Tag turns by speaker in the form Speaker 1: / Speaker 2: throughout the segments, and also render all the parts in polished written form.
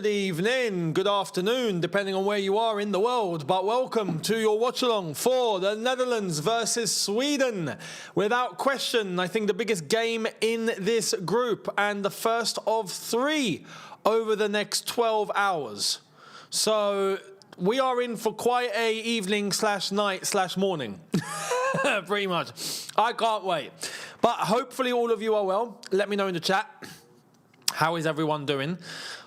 Speaker 1: Good evening, good afternoon, depending on where you are in the world. But welcome to your watch-along for the Netherlands versus Sweden. Without question, I think the biggest game in this group and the first of 3 over the next 12 hours. So we are in for quite a evening / night / morning. Pretty much. I can't wait. But hopefully all of you are well. Let me know in the chat. How is everyone doing?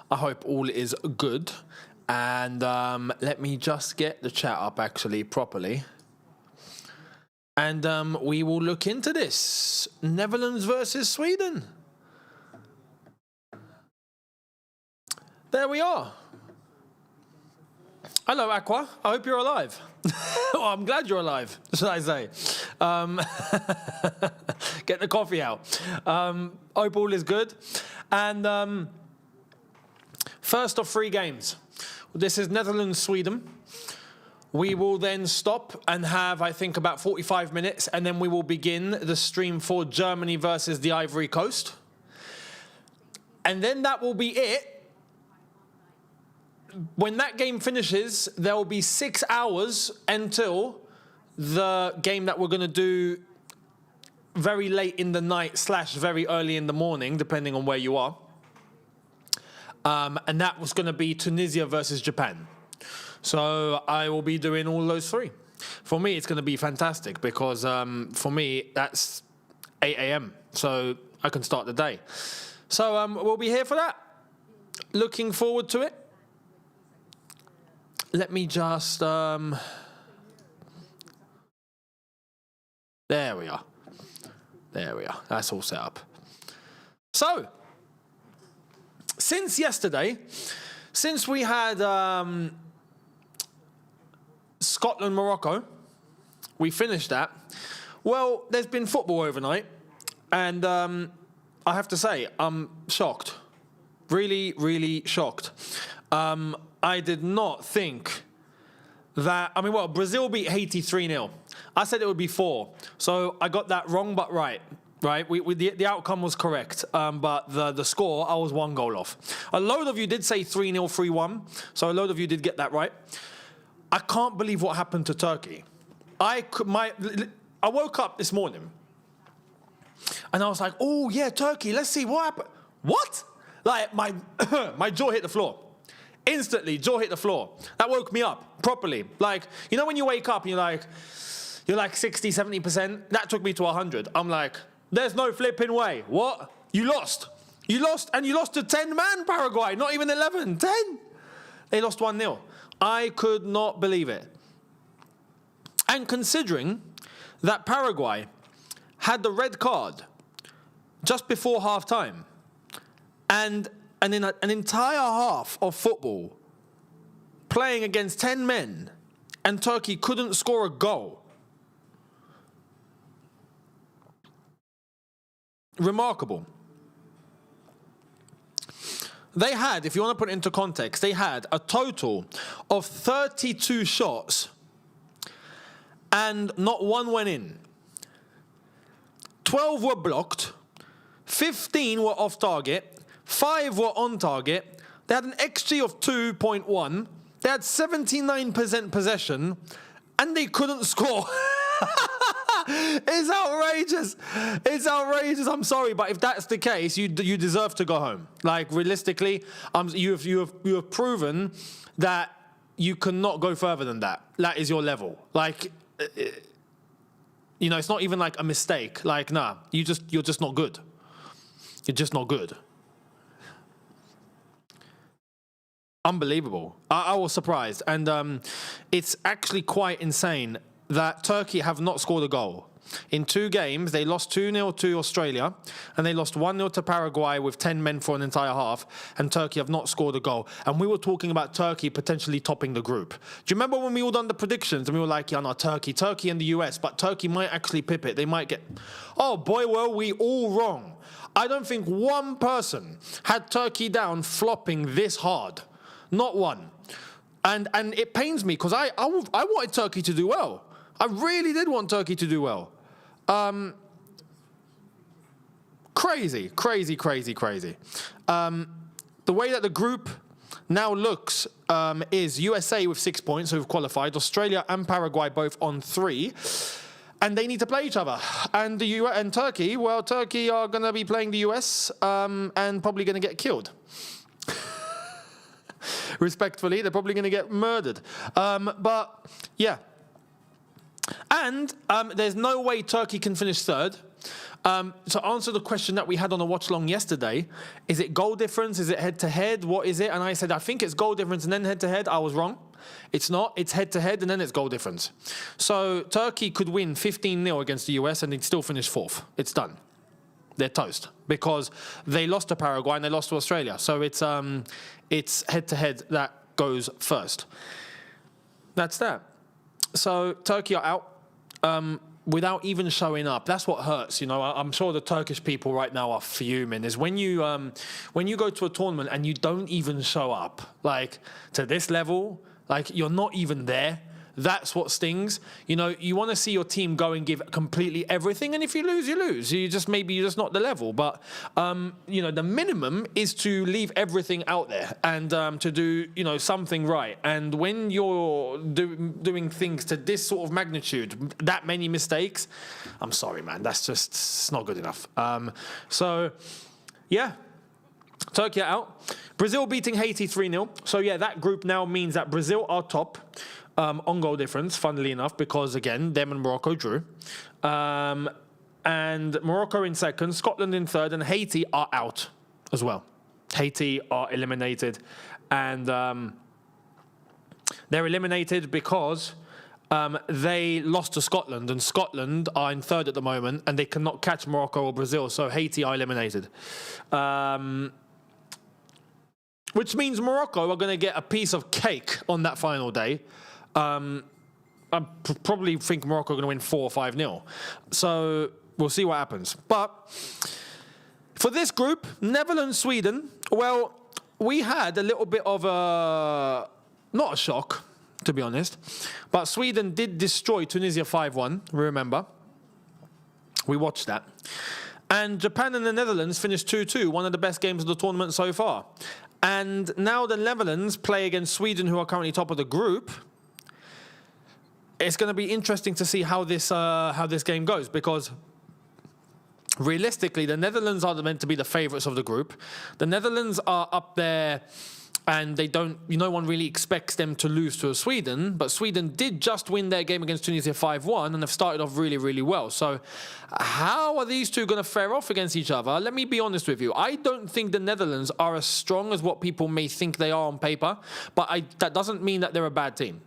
Speaker 1: I hope all is good. And let me just get the chat up actually properly. And we will look into this. Netherlands versus Sweden. There we are. Hello, Aqua. I hope you're alive. Well, I'm glad you're alive, should I say. Get the coffee out. Hope all is good. And first of 3 games. This is Netherlands-Sweden. We will then stop and have, I think, about 45 minutes, and then we will begin the stream for Germany versus the Ivory Coast. And then that will be it. When that game finishes, there will be 6 hours until the game that we're going to do very late in the night / very early in the morning, depending on where you are. And that was going to be Tunisia versus Japan. So I will be doing all those 3. For me, it's going to be fantastic because for me, that's 8 a.m. So I can start the day. So we'll be here for that. Looking forward to it. Let me just... there we are. There we are. That's all set up. So, since yesterday, since we had Scotland-Morocco, we finished that. Well, there's been football overnight, and I have to say, I'm shocked. Really, really shocked. I did not think that... I mean, well, Brazil beat Haiti 3-0. I said it would be 4. So I got that wrong, but right. Right? The outcome was correct. But the score, I was 1 goal off. A load of you did say 3-0, 3-1. So a load of you did get that right. I can't believe what happened to Turkey. I woke up this morning. And I was like, oh, yeah, Turkey. Let's see what happened. What? Like, my jaw hit the floor. Instantly, jaw hit the floor. That woke me up properly. Like, you know when you wake up and you're like 60, 70%? That took me to 100. I'm like, there's no flipping way. What? You lost. You lost, and you lost to 10-man Paraguay, not even 11, 10. They lost 1-0. I could not believe it. And considering that Paraguay had the red card just before half-time, and in an entire half of football playing against 10 men, and Turkey couldn't score a goal. Remarkable. They had, if you want to put it into context, they had a total of 32 shots and not 1 went in. 12 were blocked, 15 were off target, 5 were on target. They had an XG of 2.1. They had 79% possession, and they couldn't score. It's outrageous. It's outrageous. I'm sorry, but if that's the case, you deserve to go home. Like, realistically, you have proven that you cannot go further than that. That is your level. Like, you know, it's not even like a mistake. Like, nah, you're just not good. You're just not good. Unbelievable. I was surprised. And it's actually quite insane that Turkey have not scored a goal. In 2 games, they lost 2-0 to Australia, and they lost 1-0 to Paraguay with 10 men for an entire half, and Turkey have not scored a goal. And we were talking about Turkey potentially topping the group. Do you remember when we all done the predictions, and we were like, yeah, no, Turkey and the US, but Turkey might actually pip it. They might get... Oh, boy, were we all wrong. I don't think one person had Turkey down flopping this hard. Not one. And it pains me because I wanted Turkey to do well. I really did want Turkey to do well. Crazy. The way that the group now looks is USA with 6 points, who've qualified, Australia and Paraguay both on 3. And they need to play each other. And the US and Turkey, well, Turkey are going to be playing the US and probably going to get killed. Respectfully, they're probably going to get murdered. But, yeah. And there's no way Turkey can finish third. To answer the question that we had on the watch-along yesterday, is it goal difference? Is it head-to-head? What is it? And I said, I think it's goal difference and then head-to-head. I was wrong. It's not. It's head-to-head and then it's goal difference. So Turkey could win 15-0 against the US and they'd still finish fourth. It's done. They're toast because they lost to Paraguay and they lost to Australia. So it's head-to-head that goes first. That's that. So Turkey are out. Without even showing up. That's what hurts, you know. I'm sure the Turkish people right now are fuming. Is when you go to a tournament and you don't even show up, like to this level, like you're not even there. That's what stings. You know, you want to see your team go and give completely everything, and if you lose, you lose. You're just not the level. But you know, the minimum is to leave everything out there and to do, you know, something right. And when you're doing things to this sort of magnitude, that many mistakes, I'm sorry, man, that's just it's not good enough. So yeah. Turkey are out. Brazil beating Haiti 3-0. So yeah, that group now means that Brazil are top. On goal difference, funnily enough, because again, them and Morocco drew. And Morocco in second, Scotland in third, and Haiti are out as well. Haiti are eliminated. And they're eliminated because they lost to Scotland, and Scotland are in third at the moment, and they cannot catch Morocco or Brazil, so Haiti are eliminated. Which means Morocco are going to get a piece of cake on that final day. I probably think Morocco are going to win 4 or 5-0. So we'll see what happens. But for this group, Netherlands, Sweden, well, we had a little bit of a, not a shock, to be honest, but Sweden did destroy Tunisia 5-1, remember. We watched that. And Japan and the Netherlands finished 2-2, one of the best games of the tournament so far. And now the Netherlands play against Sweden, who are currently top of the group. It's going to be interesting to see how this game goes, because realistically, the Netherlands are meant to be the favourites of the group. The Netherlands are up there, and they don't. No one really expects them to lose to Sweden, but Sweden did just win their game against Tunisia 5-1, and have started off really, really well. So, how are these two going to fare off against each other? Let me be honest with you. I don't think the Netherlands are as strong as what people may think they are on paper, but that doesn't mean that they're a bad team.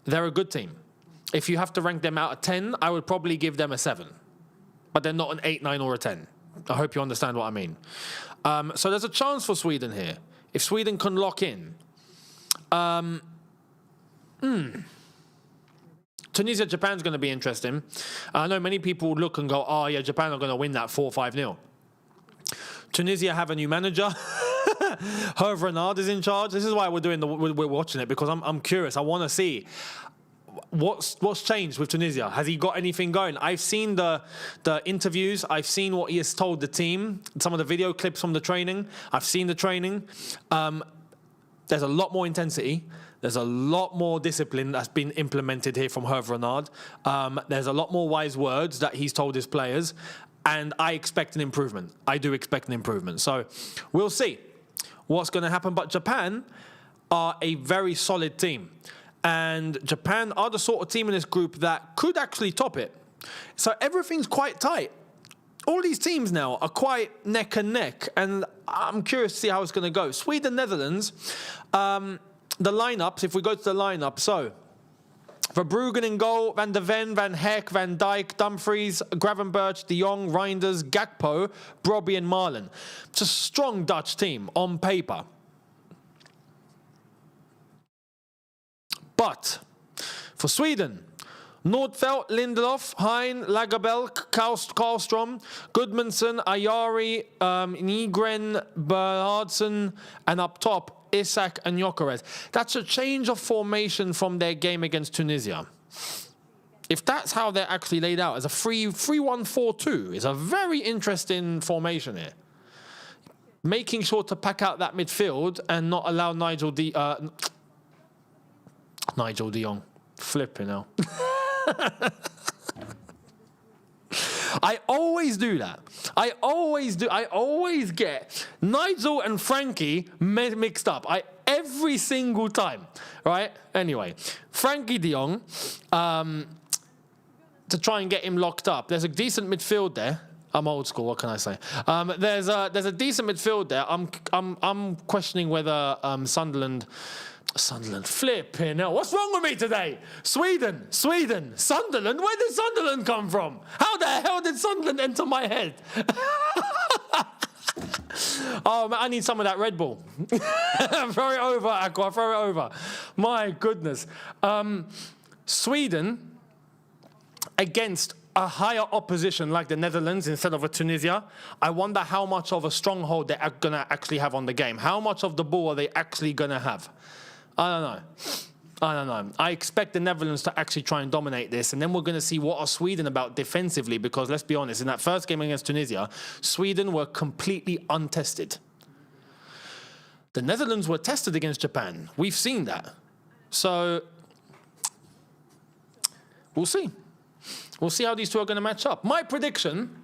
Speaker 1: They're a good team. If you have to rank them out of 10, I would probably give them a 7. But they're not an 8, 9, or a 10. I hope you understand what I mean. So there's a chance for Sweden here. If Sweden can lock in. Tunisia, Japan's going to be interesting. I know many people look and go, oh yeah, Japan are going to win that 4-5-0. Tunisia have a new manager. Hervé Renard is in charge. This is why we're watching it, because I'm curious. I want to see what's changed with Tunisia. Has he got anything going? I've seen the interviews. I've seen what he has told the team. Some of the video clips from the training. I've seen the training. There's a lot more intensity. There's a lot more discipline that's been implemented here from Hervé Renard. There's a lot more wise words that he's told his players. And I expect an improvement. I do expect an improvement. So we'll see what's going to happen. But Japan are a very solid team. And Japan are the sort of team in this group that could actually top it. So everything's quite tight. All these teams now are quite neck and neck. And I'm curious to see how it's going to go. Sweden, Netherlands, the lineups, if we go to the lineup. So, Verbruggen in goal, Van der Ven, Van Heck, Van Dijk, Dumfries, Gravenberch, De Jong, Reinders, Gakpo, Brobbey and Marlen. It's a strong Dutch team on paper. But for Sweden, Nordfeldt, Lindelof, Hein, Lagerbielke, Karlstrom, Gudmundsson, Ayari, Nygren, Bernhardsen, and up top, Isak and Gyökeres. That's a change of formation from their game against Tunisia. If that's how they're actually laid out as a 3-1-4-2, is a very interesting formation here. making sure to pack out that midfield and not allow Nigel De Jong. Flipping hell. I always do that. I always get Nigel and Frankie mixed up. Every single time, right? Anyway, Frankie de Jong, to try and get him locked up. There's a decent midfield there. I'm old school. What can I say? There's a decent midfield there. I'm questioning whether Sunderland flipping hell. What's wrong with me today? Sweden, Sunderland. Where did Sunderland come from? How the hell did Sunderland enter my head? Oh man, I need some of that Red Bull. Throw it over, Aqua. Throw it over. My goodness. Sweden against a higher opposition like the Netherlands instead of a Tunisia. I wonder how much of a stronghold they're going to actually have on the game. How much of the ball are they actually going to have? I don't know. I expect the Netherlands to actually try and dominate this, and then we're going to see what are Sweden about defensively, because let's be honest, in that first game against Tunisia, Sweden were completely untested. The Netherlands were tested against Japan. We've seen that. So we'll see. We'll see how these two are going to match up. My prediction...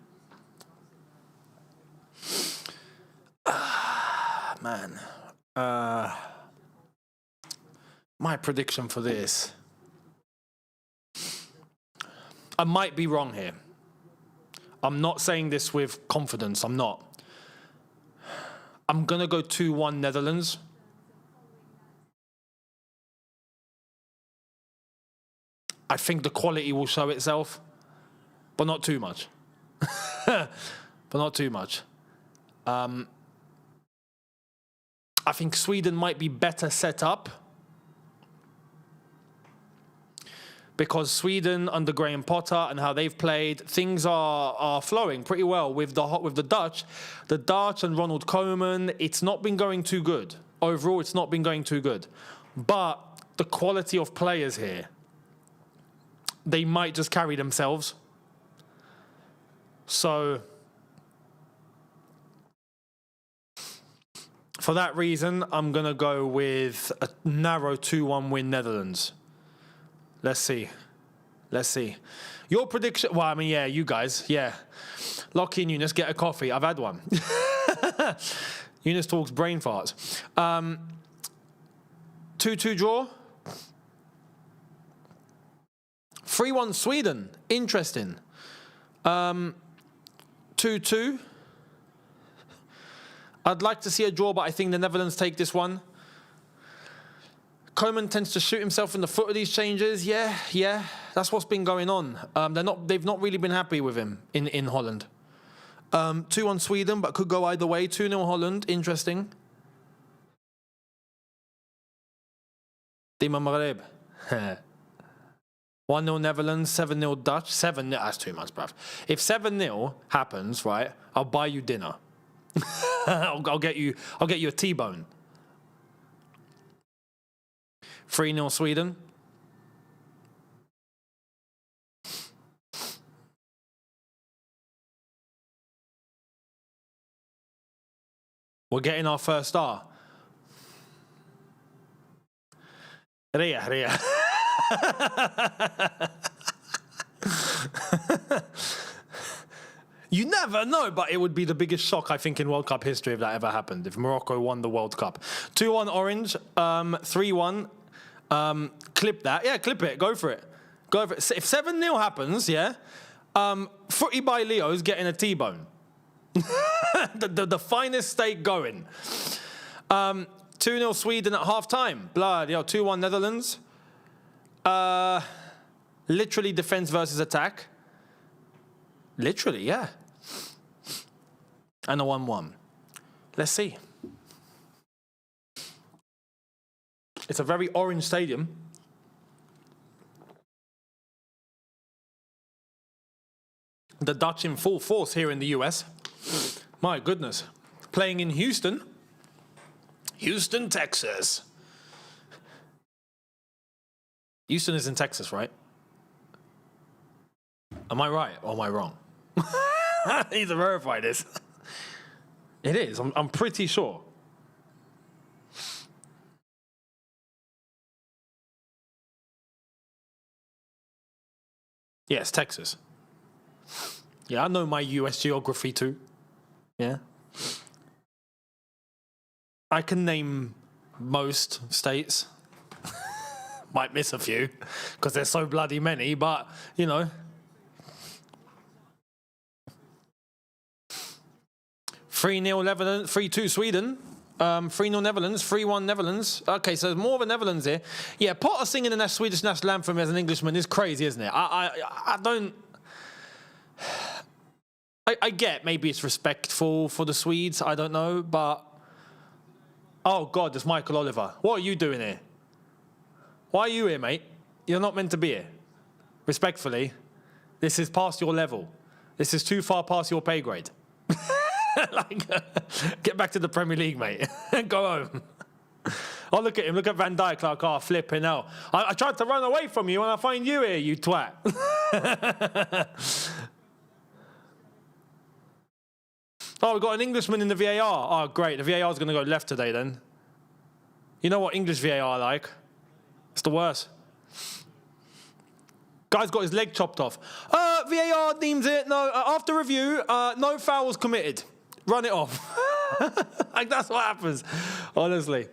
Speaker 1: My prediction for this. I might be wrong here. I'm not saying this with confidence. I'm not. I'm going to go 2-1 Netherlands. I think the quality will show itself, but not too much. I think Sweden might be better set up, because Sweden under Graham Potter and how they've played, things are flowing pretty well with the Dutch. The Dutch and Ronald Koeman, it's not been going too good. Overall, it's not been going too good. But the quality of players here, they might just carry themselves. So for that reason, I'm going to go with a narrow 2-1 win Netherlands. Let's see. Your prediction... Well, I mean, yeah, you guys, yeah. Lockie and Younes, get a coffee. I've had one. Younes talks brain farts. 2-2 draw. 3-1 Sweden. Interesting. 2-2. I'd like to see a draw, but I think the Netherlands take this one. Koeman tends to shoot himself in the foot of these changes. Yeah, that's what's been going on. They've not really been happy with him in Holland. 2-1 Sweden, but could go either way. 2-0 Holland, interesting. Dima Mareb. 1-0 Netherlands, 7-0 Dutch. 7-0, that's too much, bruv. If 7-0 happens, right, I'll buy you dinner. I'll get you a T-bone. 3-0 Sweden. We're getting our first star. Ria. You never know, but it would be the biggest shock, I think, in World Cup history if that ever happened, if Morocco won the World Cup. 2-1 Orange, 3-1. Clip that. Yeah, clip it. Go for it. If 7-0 happens, yeah, Footy by Leo's getting a T-bone. the finest steak going. 2-0 Sweden at half-time. Blood, 2-1 Netherlands. Literally defense versus attack. Literally, yeah. And a 1-1. Let's see. It's a very orange stadium. The Dutch in full force here in the US. My goodness. Playing in Houston. Houston, Texas. Houston is in Texas, right? Am I right or am I wrong? I need to verify this. It is. I'm pretty sure. Yes, Texas. Yeah, I know my US geography too. Yeah. I can name most states. Might miss a few because there's so bloody many, but, you know. 3-0 Netherlands, 3-2 Sweden, 3-0 Netherlands, 3-1 Netherlands. Okay, so there's more of the Netherlands here. Yeah, Potter singing the Swedish national anthem as an Englishman is crazy, isn't it? I don't... I get maybe it's respectful for the Swedes, I don't know, but... Oh, God, it's Michael Oliver. What are you doing here? Why are you here, mate? You're not meant to be here. Respectfully, this is past your level. This is too far past your pay grade. Get back to the Premier League, mate. Go home. Oh, look at him. Look at Van Dijk. Like, oh, flipping hell. I tried to run away from you and I find you here, you twat. Oh, we've got an Englishman in the VAR. Oh, great. The VAR is going to go left today then. You know what English VAR like? It's the worst. Guy's got his leg chopped off. VAR deems it. No, after review, no fouls committed. Run it off. Like, that's what happens, honestly.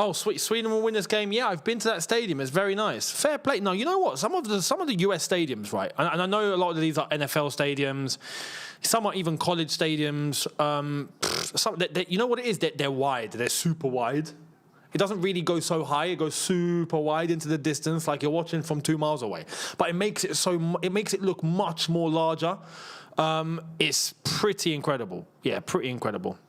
Speaker 1: Oh, sweet. Sweden will win this game. Yeah, I've been to that stadium. It's very nice. Fair play. No, you know what? Some of the US stadiums, right? And I know a lot of these are NFL stadiums. Some are even college stadiums. You know what it is? They're wide. They're super wide. It doesn't really go so high. It goes super wide into the distance, like you're watching from 2 miles away. But it makes it look much more larger. It's pretty incredible. Yeah, pretty incredible.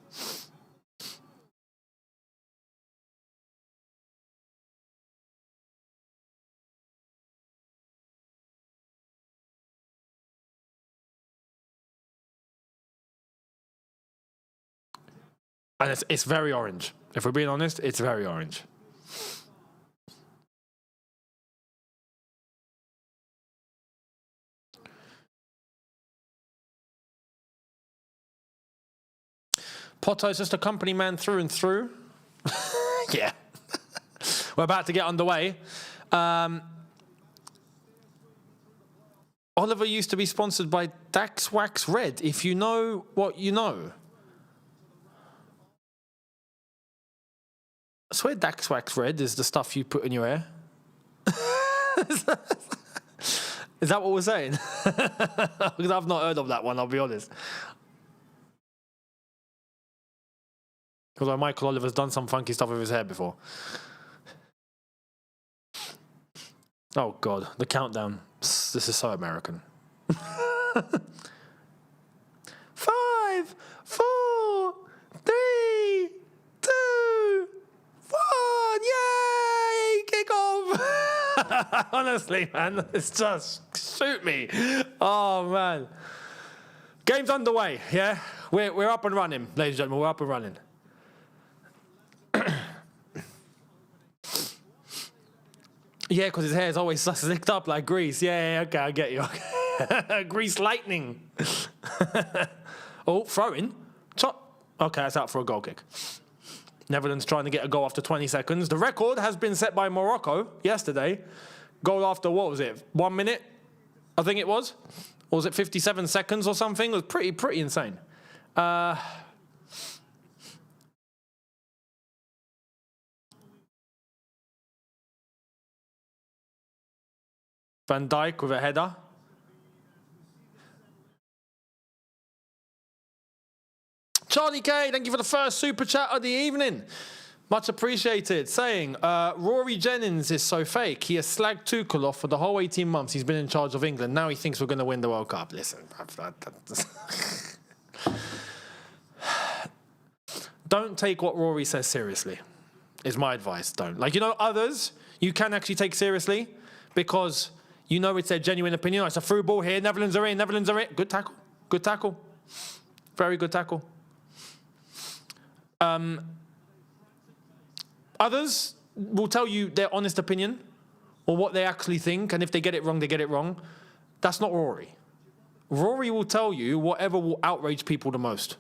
Speaker 1: And it's very orange. If we're being honest, it's very orange. Potto's just a company man through and through. Yeah. We're about to get underway. Oliver used to be sponsored by Dax Wax Red, if you know what you know. I swear Dax Wax Red is the stuff you put in your hair. Is that what we're saying? Because I've not heard of that one, I'll be honest. Because Michael Oliver's done some funky stuff with his hair before. Oh, God. The countdown. This is so American. 5, 4, 3, 2, 1. Yay! Kick off! Honestly, man. It's just... Shoot me. Oh, man. Game's underway, yeah? We're up and running, ladies and gentlemen. We're up and running. Yeah, because his hair is always slicked up like grease. Yeah, okay, I get you. Grease lightning. Oh, throw-in. Okay, that's out for a goal kick. Netherlands trying to get a goal after 20 seconds. The record has been set by Morocco yesterday. Goal after, what was it, 1 minute? I think it was. Or was it 57 seconds or something? It was pretty insane. Van Dijk with a header. Charlie K, thank you for the first super chat of the evening. Much appreciated. Saying, Rory Jennings is so fake. He has slagged Tuchel off for the whole 18 months he's been in charge of England. Now he thinks we're going to win the World Cup. Listen. Don't take what Rory says seriously, is my advice. Don't. Like, you know, others you can actually take seriously because... You know it's their genuine opinion. It's a through ball here. Netherlands are in. Good tackle. Good tackle. Very good tackle. Others will tell you their honest opinion or what they actually think, and if they get it wrong, they get it wrong. That's not Rory. Rory will tell you whatever will outrage people the most.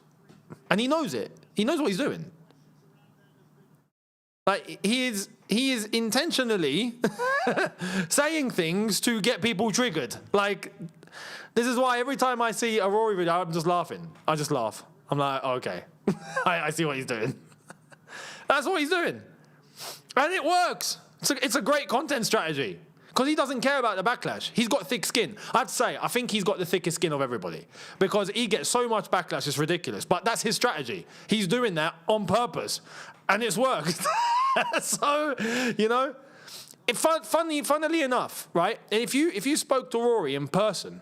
Speaker 1: And he knows it. He knows what he's doing. Like, he is intentionally saying things to get people triggered. Like, this is why every time I see a Rory video, I'm just laughing. I just laugh. I'm like, oh, okay. I see what he's doing. That's what he's doing. And it works. It's a great content strategy. Because he doesn't care about the backlash. He's got thick skin. I have to say, I think he's got the thickest skin of everybody. Because he gets so much backlash, it's ridiculous. But that's his strategy. He's doing that on purpose. And it's worked. So, you know, funnily enough, right? If you spoke to Rory in person,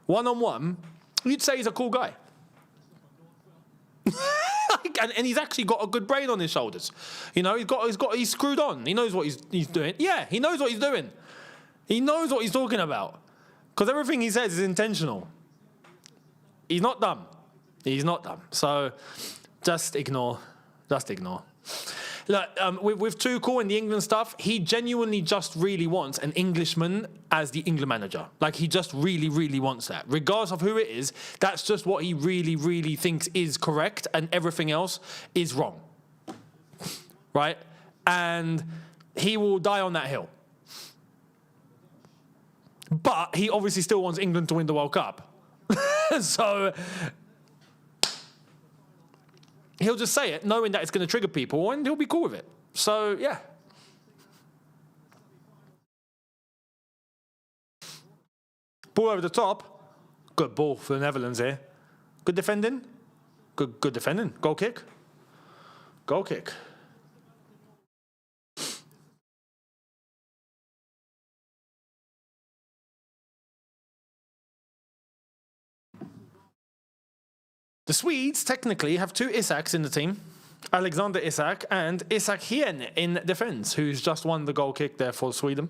Speaker 1: one-on-one, you'd say he's a cool guy. and he's actually got a good brain on his shoulders. You know, he's screwed on. He knows what he's doing. Yeah, he knows what he's doing. He knows what he's talking about. Because everything he says is intentional. He's not dumb. He's not dumb. So just ignore. Just ignore. Look, with Tuchel and the England stuff, he genuinely just really wants an Englishman as the England manager. Like, he just really, really wants that. Regardless of who it is, that's just what he really, really thinks is correct, and everything else is wrong. Right? And he will die on that hill. But he obviously still wants England to win the World Cup. So he'll just say it, knowing that it's going to trigger people, and he'll be cool with it. So, yeah. Ball over the top. Good ball for the Netherlands here. Good defending. Good defending. Goal kick. Goal kick. The Swedes technically have two Isaks in the team. Alexander Isak and Isak Hien in defence, who's just won the goal kick there for Sweden.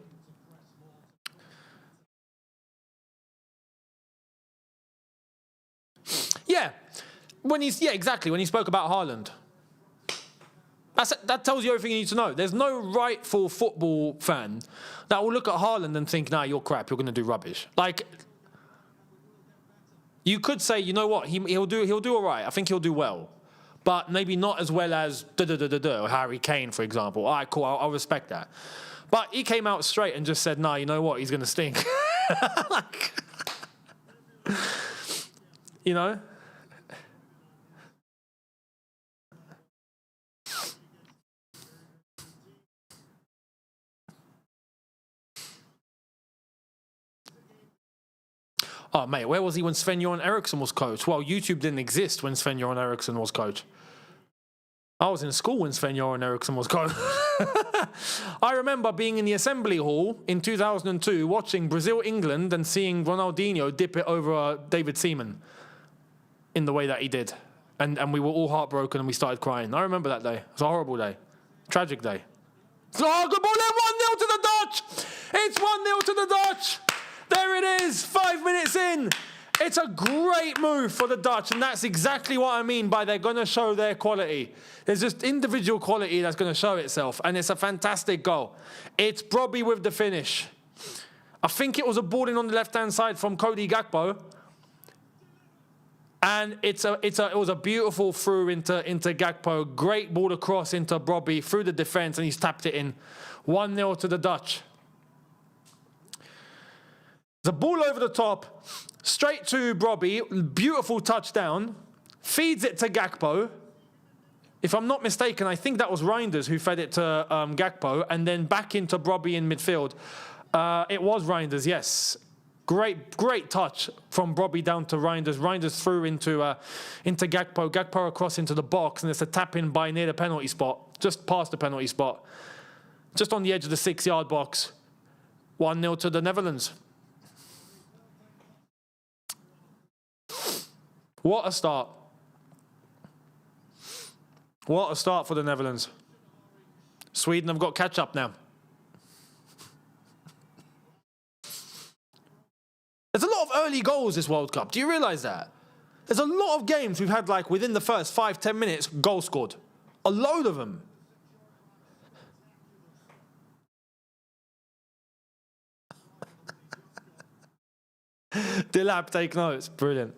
Speaker 1: Yeah, exactly. When he spoke about Haaland, that tells you everything you need to know. There's no rightful football fan that will look at Haaland and think, "Nah, you're crap. You're going to do rubbish." Like, you could say, you know what, he'll do all right. I think he'll do well, but maybe not as well as Harry Kane, for example. All right, cool. I'll respect that. But he came out straight and just said, "Nah, you know what, he's going to stink." Like, you know. Oh, mate, where was he when Sven-Göran Eriksson was coach? Well, YouTube didn't exist when Sven-Göran Eriksson was coach. I was in school when Sven-Göran Eriksson was coach. I remember being in the assembly hall in 2002, watching Brazil-England and seeing Ronaldinho dip it over David Seaman in the way that he did. And we were all heartbroken and we started crying. I remember that day. It was a horrible day. Tragic day. Oh, good ball there, 1-0 to the Dutch! It's 1-0 to the Dutch! There it is, 5 minutes in. It's a great move for the Dutch, and that's exactly what I mean by they're going to show their quality. There's just individual quality that's going to show itself, and it's a fantastic goal. It's Brobby with the finish. I think it was a ball in on the left-hand side from Cody Gakpo, and it was a beautiful through into Gakpo. Great ball across into Brobby through the defence, and he's tapped it in. 1-0 to the Dutch. The ball over the top, straight to Brobby, beautiful touchdown, feeds it to Gakpo. If I'm not mistaken, I think that was Reinders who fed it to Gakpo, and then back into Brobby in midfield. It was Reinders, yes. Great touch from Brobby down to Reinders. Reinders through into Gakpo. Gakpo across into the box, and it's a tap-in by near the penalty spot, just past the penalty spot, just on the edge of the 6-yard box. 1-0 to the Netherlands. What a start. What a start for the Netherlands. Sweden have got catch-up now. There's a lot of early goals this World Cup. Do you realise that? There's a lot of games we've had, like, within the first 5-10 minutes, goal scored. A load of them. Dilap, take notes. Brilliant.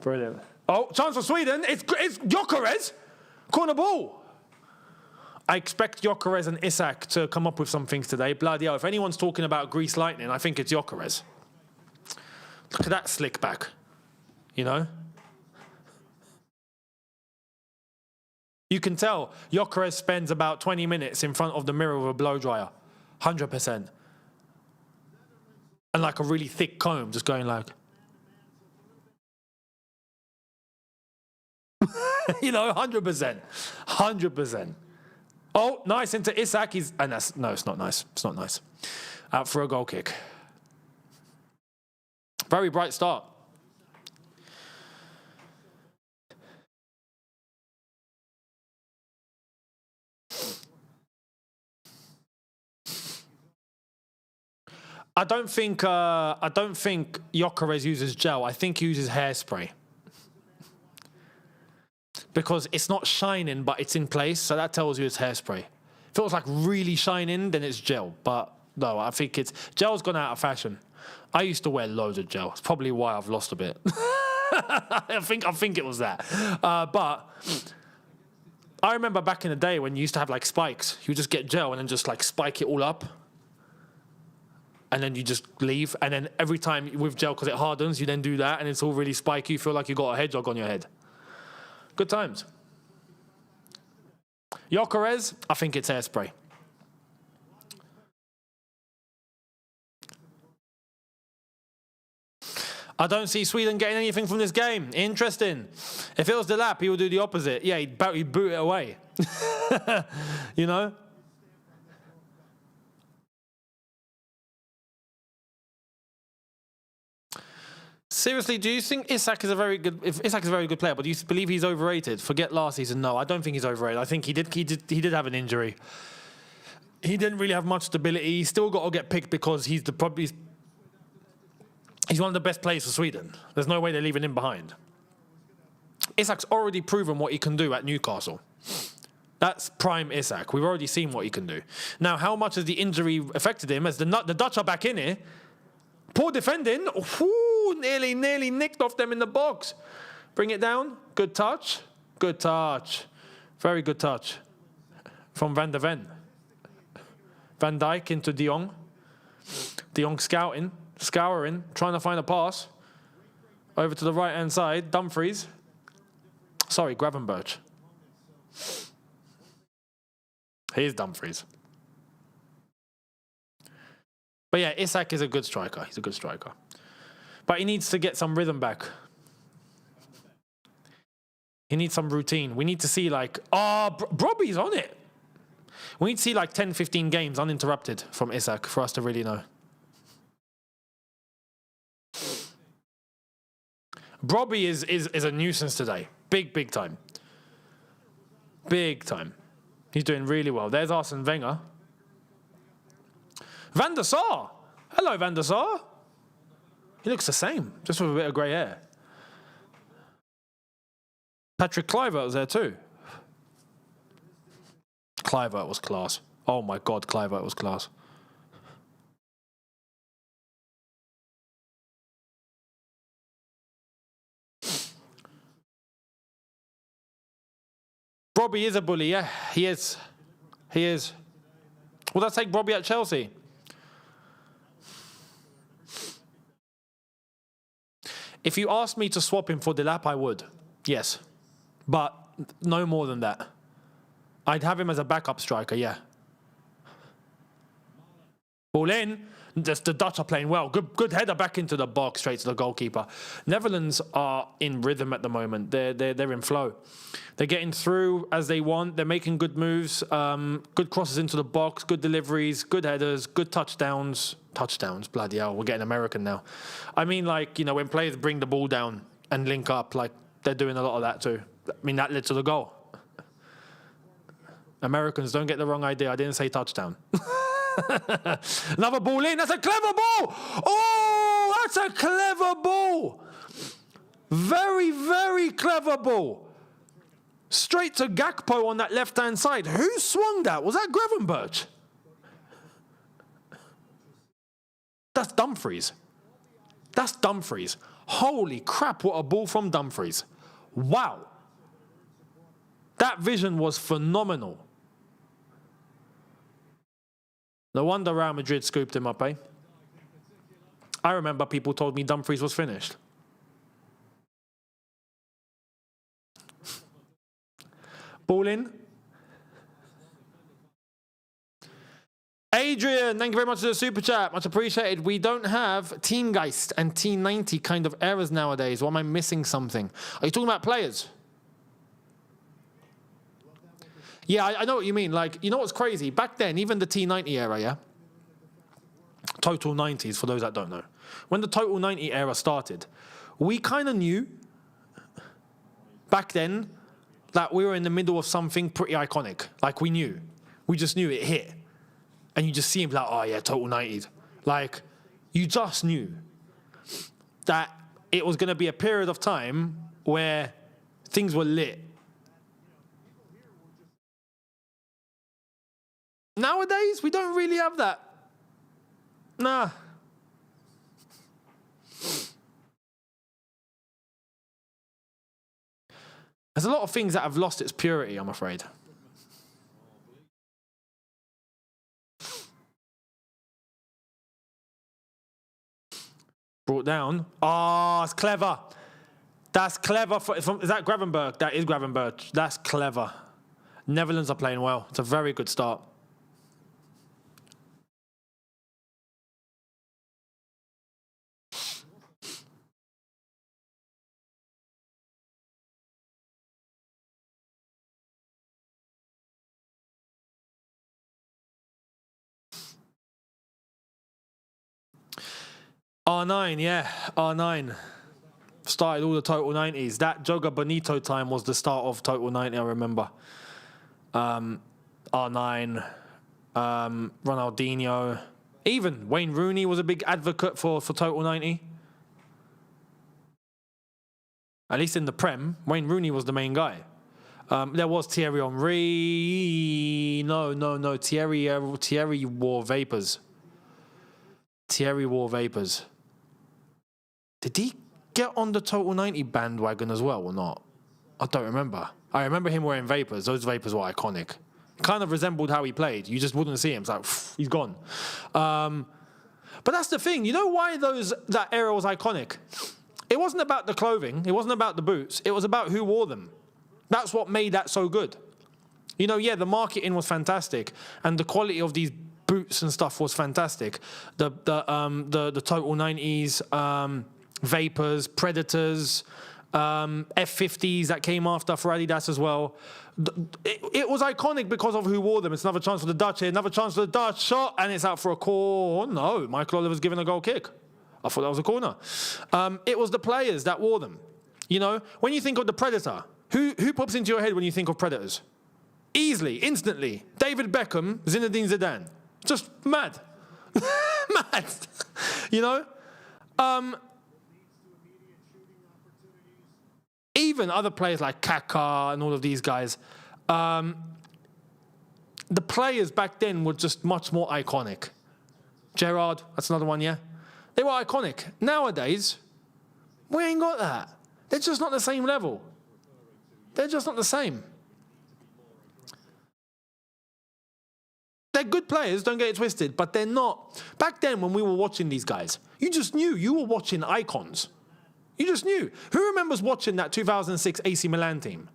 Speaker 1: Brilliant. Oh, chance for Sweden. It's Gyökeres. Corner ball. I expect Gyökeres and Isak to come up with some things today. Bloody hell. If anyone's talking about Grease Lightning, I think it's Gyökeres. Look at that slick back. You know? You can tell Gyökeres spends about 20 minutes in front of the mirror with a blow dryer. 100%. And like a really thick comb, just going like... you know, 100%. 100%. Oh, nice into Isak. And no, it's not nice. It's not nice. Out for a goal kick. Very bright start. I don't think Gyökeres uses gel. I think he uses hairspray. Because it's not shining, but it's in place, so that tells you it's hairspray. If it was like really shining, then it's gel. But no, I think gel's gone out of fashion. I used to wear loads of gel. It's probably why I've lost a bit. I think it was that. But I remember back in the day when you used to have like spikes. You would just get gel and then just like spike it all up. And then you just leave. And then every time with gel, because it hardens, you then do that. And it's all really spiky. You feel like you got a hedgehog on your head. Good times. Gyökeres, I think it's hairspray. I don't see Sweden getting anything from this game. Interesting. If it was Dilap, he would do the opposite. Yeah, he'd boot it away. You know? Seriously, do you think Isak is a very good player, but do you believe he's overrated? Forget last season. No, I don't think he's overrated. I think he did have an injury. He didn't really have much stability. He's still got to get picked because he's one of the best players for Sweden. There's no way they're leaving him behind. Isak's already proven what he can do at Newcastle. That's prime Isak. We've already seen what he can do. Now, how much has the injury affected him? As the Dutch are back in here. Poor defending. Ooh, nearly nicked off them in the box. Bring it down. Good touch. Good touch. Very good touch. From Van der Ven. Van Dijk into De Jong. De Jong scouring, trying to find a pass. Over to the right-hand side. Dumfries. Sorry, Gravenberch. Here's Dumfries. But yeah, Isak is a good striker. He's a good striker. But he needs to get some rhythm back. He needs some routine. We need to see like, Brobby's on it. We need to see like 10, 15 games uninterrupted from Isak for us to really know. Brobby is a nuisance today. Big time. Big time. He's doing really well. There's Arsene Wenger. Van der Sar. Hello, Van der Sar. He looks the same, just with a bit of grey hair. Patrick Kluivert was there too. Kluivert was class. Oh my God, Kluivert was class. Brobby is a bully, yeah, he is. He is. Would I take Brobby at Chelsea? If you asked me to swap him for Dilap, I would. Yes. But no more than that. I'd have him as a backup striker, yeah. Ball in. The Dutch are playing well. Good header back into the box, straight to the goalkeeper. Netherlands are in rhythm at the moment. They're in flow. They're getting through as they want. They're making good moves. Good crosses into the box. Good deliveries. Good headers. Good touchdowns. Touchdowns, bloody hell. We're getting American now. I mean, like, you know, when players bring the ball down and link up, like, they're doing a lot of that too. I mean, that led to the goal. Americans, don't get the wrong idea. I didn't say touchdown. Another ball in. That's a clever ball. Oh, that's a clever ball. Very, very clever ball. Straight to Gakpo on that left-hand side. Who swung that? Was that Gravenberch? That's Dumfries. That's Dumfries. Holy crap, what a ball from Dumfries. Wow. That vision was phenomenal. No wonder Real Madrid scooped him up, eh? I remember people told me Dumfries was finished. Ball in. Adrian, thank you very much for the super chat. Much appreciated. We don't have Teamgeist and T90 kind of errors nowadays. Or am I missing something? Are you talking about players? Yeah, I know what you mean. Like, you know what's crazy? Back then, even the T90 era, yeah? Total 90s, for those that don't know. When the Total 90 era started, we kind of knew back then that we were in the middle of something pretty iconic. Like, we knew. We just knew it hit. And you just see him like, oh, yeah, Total 90s. Like, you just knew that it was going to be a period of time where things were lit. Nowadays, we don't really have that. Nah. There's a lot of things that have lost its purity, I'm afraid. Brought down. Oh, it's clever. That's clever. Is that Gravenberch? That is Gravenberch. That's clever. Netherlands are playing well. It's a very good start. R9, yeah, R9. Started all the Total 90s. That Joga Bonito time was the start of Total 90, I remember. R9, Ronaldinho. Even Wayne Rooney was a big advocate for Total 90. At least in the Prem, Wayne Rooney was the main guy. There was Thierry Henry. No. Thierry wore Vapors. Thierry wore Vapors. Did he get on the Total 90 bandwagon as well or not? I don't remember. I remember him wearing Vapors. Those Vapors were iconic. Kind of resembled how he played. You just wouldn't see him. It's like, he's gone. But that's the thing. You know why that era was iconic? It wasn't about the clothing. It wasn't about the boots. It was about who wore them. That's what made that so good. You know, yeah, the marketing was fantastic. And the quality of these boots and stuff was fantastic. The Total 90s, Vapors, Predators, F50s that came after for Adidas as well. It was iconic because of who wore them. It's another chance for the Dutch here. Another chance for the Dutch shot, and it's out for a corner. No, Michael Oliver's giving a goal kick. I thought that was a corner. It was the players that wore them. You know, when you think of the Predator, who pops into your head when you think of Predators? Easily, instantly, David Beckham, Zinedine Zidane. Just mad. Mad. You know? Even other players like Kaká and all of these guys, the players back then were just much more iconic. Gerrard, that's another one, yeah? They were iconic. Nowadays, we ain't got that. They're just not the same level. They're just not the same. They're good players, don't get it twisted, but they're not. Back then, when we were watching these guys, you just knew you were watching icons. You just knew. Who remembers watching that 2006 AC Milan team?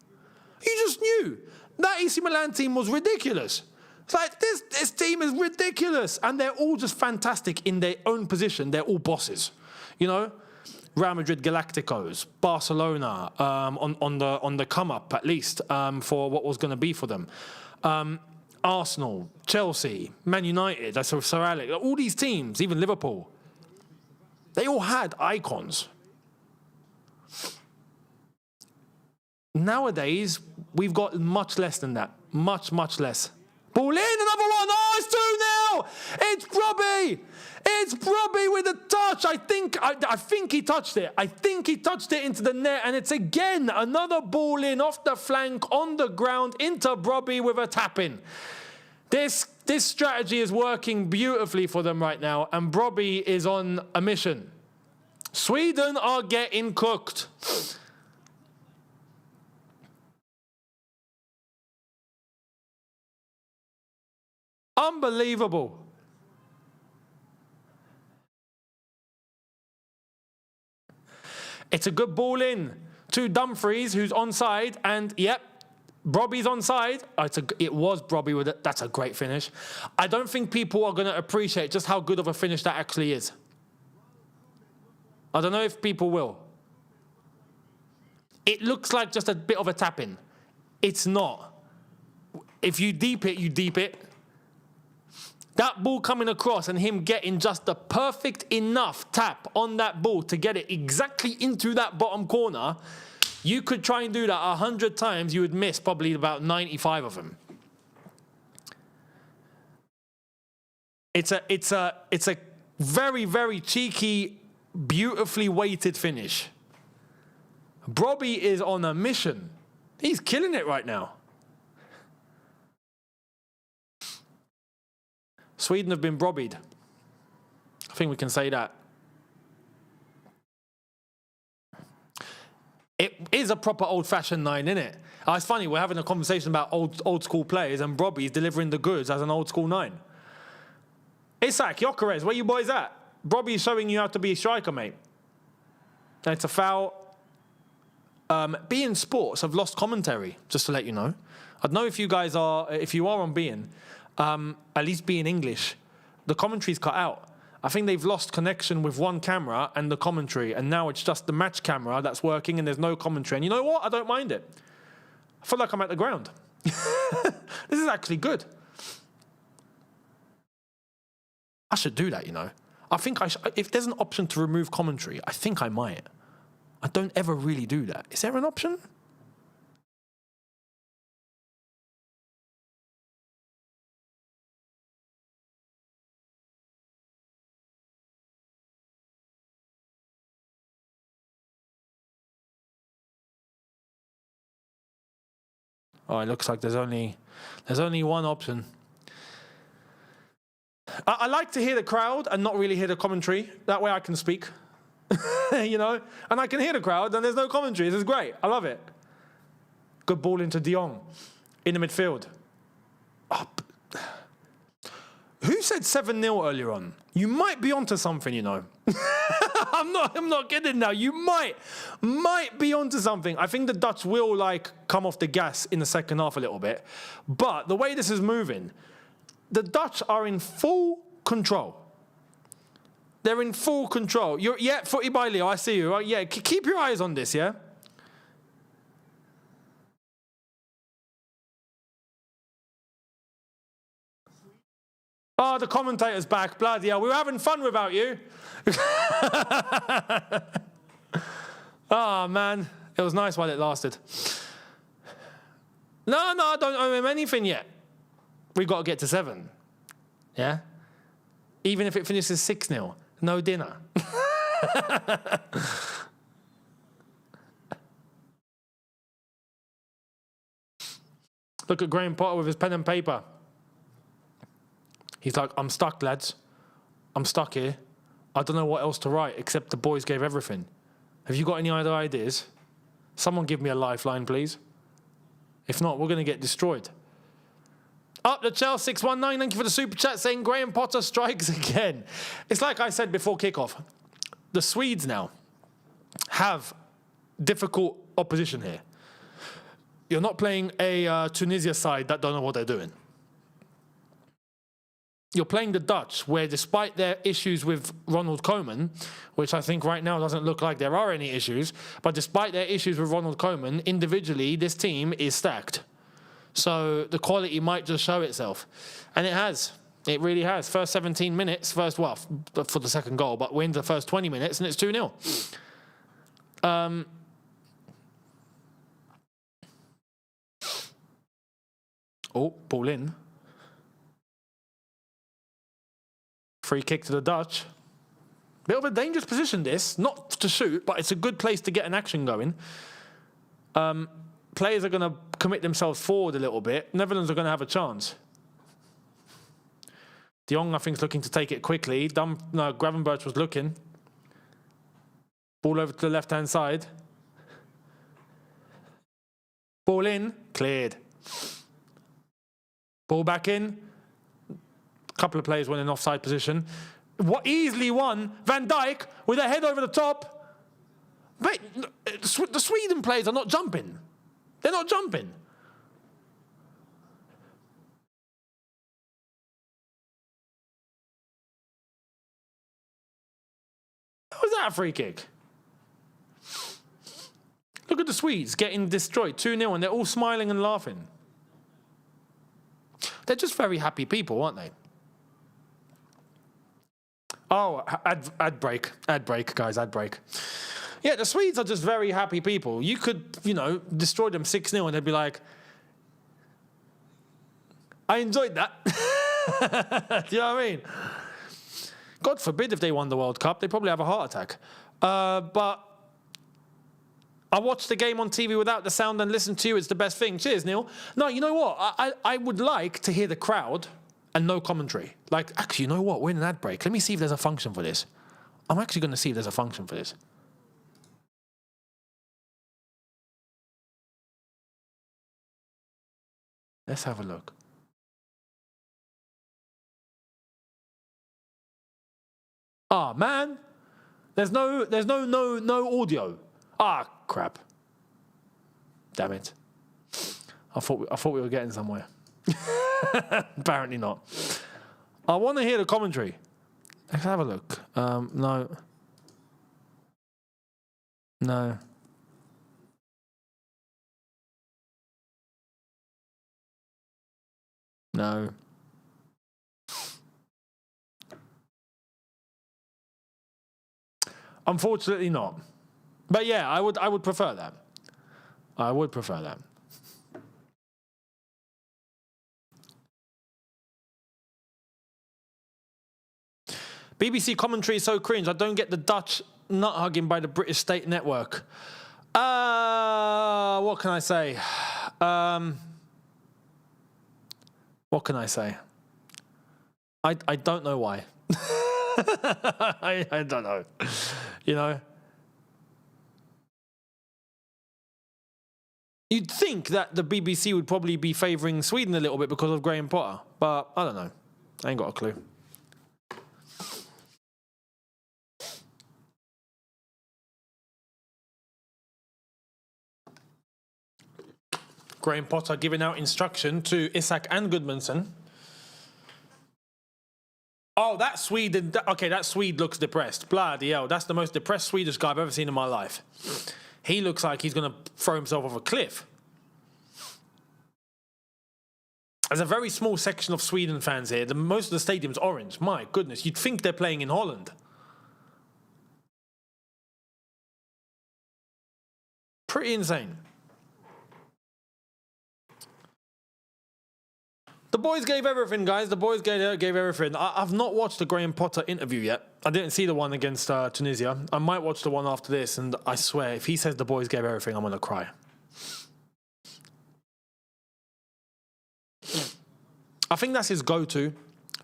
Speaker 1: You just knew. That AC Milan team was ridiculous. It's like, this team is ridiculous. And they're all just fantastic in their own position. They're all bosses. You know? Real Madrid Galacticos, Barcelona, on the come-up, at least, for what was going to be for them. Arsenal, Chelsea, Man United, that's Sir Alex, all these teams, even Liverpool, they all had icons. Nowadays, we've got much less than that. Much, much less. Ball in, another one. Oh, it's nil. It's Robbie. It's Robbie with a touch. I think he touched it. I think he touched it into the net, and it's again another ball in off the flank on the ground into Robbie with a tap in. This strategy is working beautifully for them right now, and Robbie is on a mission. Sweden are getting cooked. Unbelievable. It's a good ball in to Dumfries, who's onside, and yep, Robbie's onside. It was Robbie with it. That's a great finish. I don't think people are going to appreciate just how good of a finish that actually is. I don't know if people will. It looks like just a bit of a tap-in. It's not. If you deep it, you deep it. That ball coming across and him getting just the perfect enough tap on that ball to get it exactly into that bottom corner, you could try and do that 100 times, you would miss probably about 95 of them. It's a very, very cheeky, beautifully weighted finish. Robbie is on a mission. He's killing it right now. Sweden have been Robbied. I think we can say that. It is a proper old-fashioned 9, isn't it? It's funny, we're having a conversation about old school players, and Robbie's delivering the goods as an old school 9. Isak, Gyökeres, where you boys at? Robbie's showing you how to be a striker, mate. And it's a foul. Bein Sports have lost commentary, just to let you know. I don't know if you guys are, if you are on Bein, at least Bein English, the commentary's cut out. I think they've lost connection with one camera and the commentary, and now it's just the match camera that's working and there's no commentary. And you know what? I don't mind it. I feel like I'm at the ground. This is actually good. I should do that, you know. I think if there's an option to remove commentary, I think I might. I don't ever really do that. Is there an option? Oh, it looks like there's only one option. I like to hear the crowd and not really hear the commentary. That way I can speak, you know? And I can hear the crowd and there's no commentary. This is great. I love it. Good ball into De Jong in the midfield. Oh, who said 7-0 earlier on? You might be onto something, you know. I'm not kidding now. You might be onto something. I think the Dutch will come off the gas in the second half a little bit. But the way this is moving, the Dutch are in full control. They're in full control. Footy by Leo, I see you. Yeah, keep your eyes on this, yeah? Oh, the commentator's back. Bloody hell. We were having fun without you. Oh, man. It was nice while it lasted. No, I don't owe him anything yet. We've got to get to 7. Yeah? Even if it finishes 6-0. No dinner. Look at Graham Potter with his pen and paper. He's like, I'm stuck, lads. I'm stuck here. I don't know what else to write except the boys gave everything. Have you got any other ideas? Someone give me a lifeline, please. If not, we're going to get destroyed. Up the Chelsea 619. Thank you for the super chat saying Graham Potter strikes again. It's like I said before kickoff. The Swedes now have difficult opposition here. You're not playing a Tunisia side that don't know what they're doing. You're playing the Dutch, where despite their issues with Ronald Koeman, which I think right now doesn't look like there are any issues, but despite their issues with Ronald Koeman, individually, this team is stacked. So the quality might just show itself. And it has. It really has. First 17 minutes, for the second goal, but we're in the first 20 minutes and it's 2-0. Oh, ball in. Free kick to the Dutch. Bit of a dangerous position, this. Not to shoot, but it's a good place to get an action going. Players are going to commit themselves forward a little bit. Netherlands are going to have a chance. De Jong, I think, is looking to take it quickly. Gravenberch was looking. Ball over to the left-hand side. Ball in. Cleared. Ball back in. A couple of players went in offside position. What easily won. Van Dijk with a head over the top. Mate, the Sweden players are not jumping. They're not jumping. How was that a free kick? Look at the Swedes getting destroyed 2-0 and they're all smiling and laughing. They're just very happy people, aren't they? Oh, ad break, guys, ad break. Yeah, the Swedes are just very happy people. You could, destroy them 6-0 and they'd be like, I enjoyed that. Do you know what I mean? God forbid if they won the World Cup, they'd probably have a heart attack. But I watched the game on TV without the sound and listen to you. It's the best thing. Cheers, Neil. No, you know what? I would like to hear the crowd and no commentary. Like, actually, you know what? We're in an ad break. Let me see if there's a function for this. I'm actually going to see if there's a function for this. Let's have a look. Ah, man. There's no audio. Ah, crap. Damn it. I thought we were getting somewhere. Apparently not. I want to hear the commentary. Let's have a look. No. No. No. Unfortunately not. But yeah, I would prefer that. I would prefer that. BBC commentary is so cringe. I don't get the Dutch nut hugging by the British state network. What can I say? What can I say? I don't know why. I don't know. You'd think that the BBC would probably be favouring Sweden a little bit because of Graham Potter, but I don't know. I ain't got a clue. Graham Potter giving out instruction to Isak and Goodmanson. Oh, that Swede. Okay, that Swede looks depressed. Bloody hell, that's the most depressed Swedish guy I've ever seen in my life. He looks like he's going to throw himself off a cliff. There's a very small section of Sweden fans here. Most of the stadium's orange. My goodness, you'd think they're playing in Holland. Pretty insane. The boys gave everything, guys. The boys gave everything. I've not watched the Graham Potter interview yet. I didn't see the one against Tunisia. I might watch the one after this, and I swear, if he says the boys gave everything, I'm going to cry. I think that's his go-to.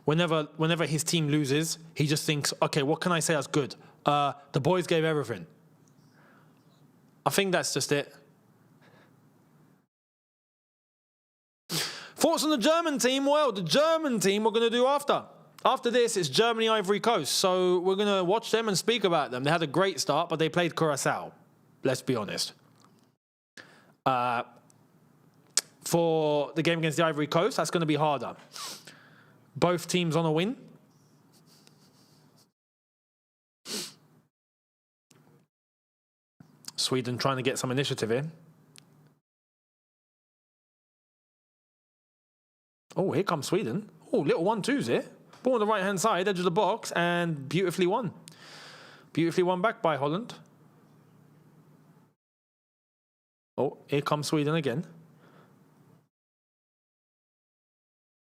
Speaker 1: Whenever his team loses, he just thinks, okay, what can I say that's good? The boys gave everything. I think that's just it. Thoughts on the German team? Well, the German team we're going to do after. After this, it's Germany, Ivory Coast. So we're going to watch them and speak about them. They had a great start, but they played Curaçao. Let's be honest. For the game against the Ivory Coast, that's going to be harder. Both teams on a win. Sweden trying to get some initiative in. Oh, here comes Sweden. Oh, little 1-2s here. Ball on the right-hand side, edge of the box, and beautifully won. Beautifully won back by Holland. Oh, here comes Sweden again.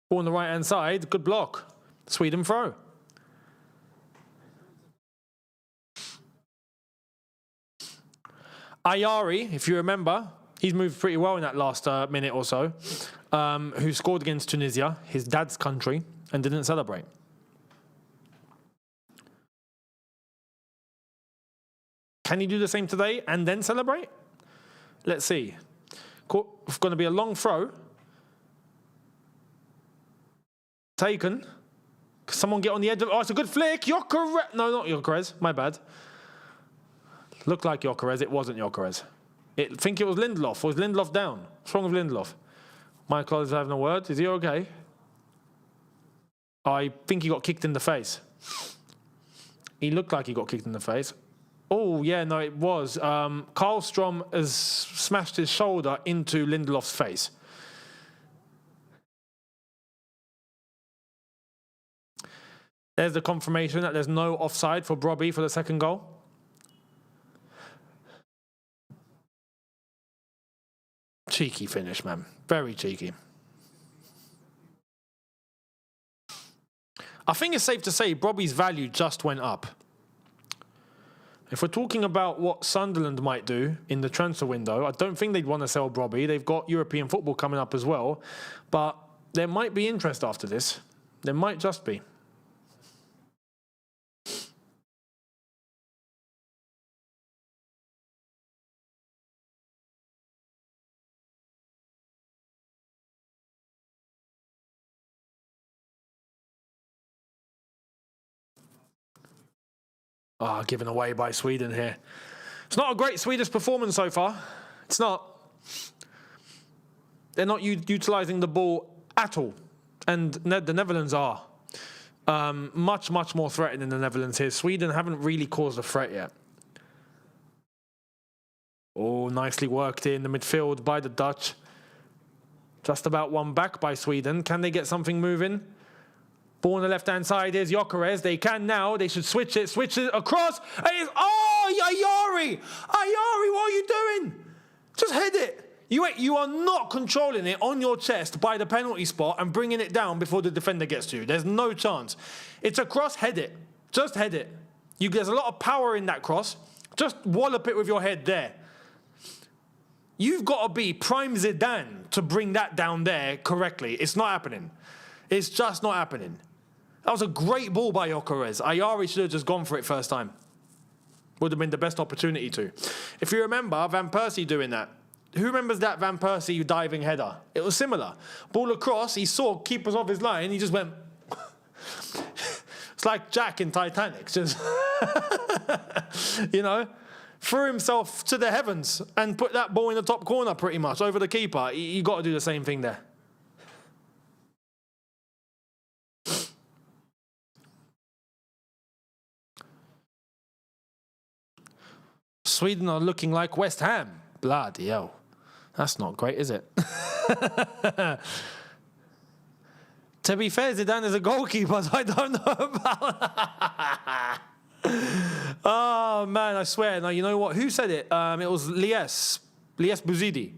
Speaker 1: Ball on the right-hand side, good block. Sweden throw. Ayari, if you remember, he's moved pretty well in that last minute or so, who scored against Tunisia, his dad's country, and didn't celebrate. Can he do the same today and then celebrate? Let's see. It's going to be a long throw. Taken. Someone get on the edge of... Oh, it's a good flick. Gyökeres. No, not Gyökeres. My bad. Looked like Gyökeres. It wasn't Gyökeres. I think it was Lindelof. Was Lindelof down? What's wrong with Lindelof? Michael is having a word. Is he okay? I think he got kicked in the face. He looked like he got kicked in the face. Oh, yeah, no, it was. Karlstrom has smashed his shoulder into Lindelof's face. There's the confirmation that there's no offside for Brobbey for the second goal. Cheeky finish, man. Very cheeky. I think it's safe to say Brobbey's value just went up. If we're talking about what Sunderland might do in the transfer window, I don't think they'd want to sell Brobbey. They've got European football coming up as well. But there might be interest after this. There might just be. Given away by Sweden here. It's not a great Swedish performance so far. It's not. They're not utilising the ball at all. And the Netherlands are. Much, much more threatening than the Netherlands here. Sweden haven't really caused a threat yet. Oh, nicely worked in the midfield by the Dutch. Just about one back by Sweden. Can they get something moving? Ball on the left-hand side is Gyökeres. They can now. They should switch it across. Ayari! Ayari, what are you doing? Just head it. You are not controlling it on your chest by the penalty spot and bringing it down before the defender gets to you. There's no chance. It's a cross, head it. Just head it. There's a lot of power in that cross. Just wallop it with your head there. You've got to be prime Zidane to bring that down there correctly. It's not happening. It's just not happening. That was a great ball by Gyökeres. Ayari should have just gone for it first time. Would have been the best opportunity to. If you remember, Van Persie doing that. Who remembers that Van Persie diving header? It was similar. Ball across, he saw keepers off his line, he just went... It's like Jack in Titanic. Just, threw himself to the heavens and put that ball in the top corner pretty much, over the keeper. You got to do the same thing there. Sweden are looking like West Ham. Bloody hell. That's not great, is it? To be fair, Zidane is a goalkeeper, so I don't know about... Oh, man, I swear. Now, you know what? Who said it? It was Lies Bouzidi.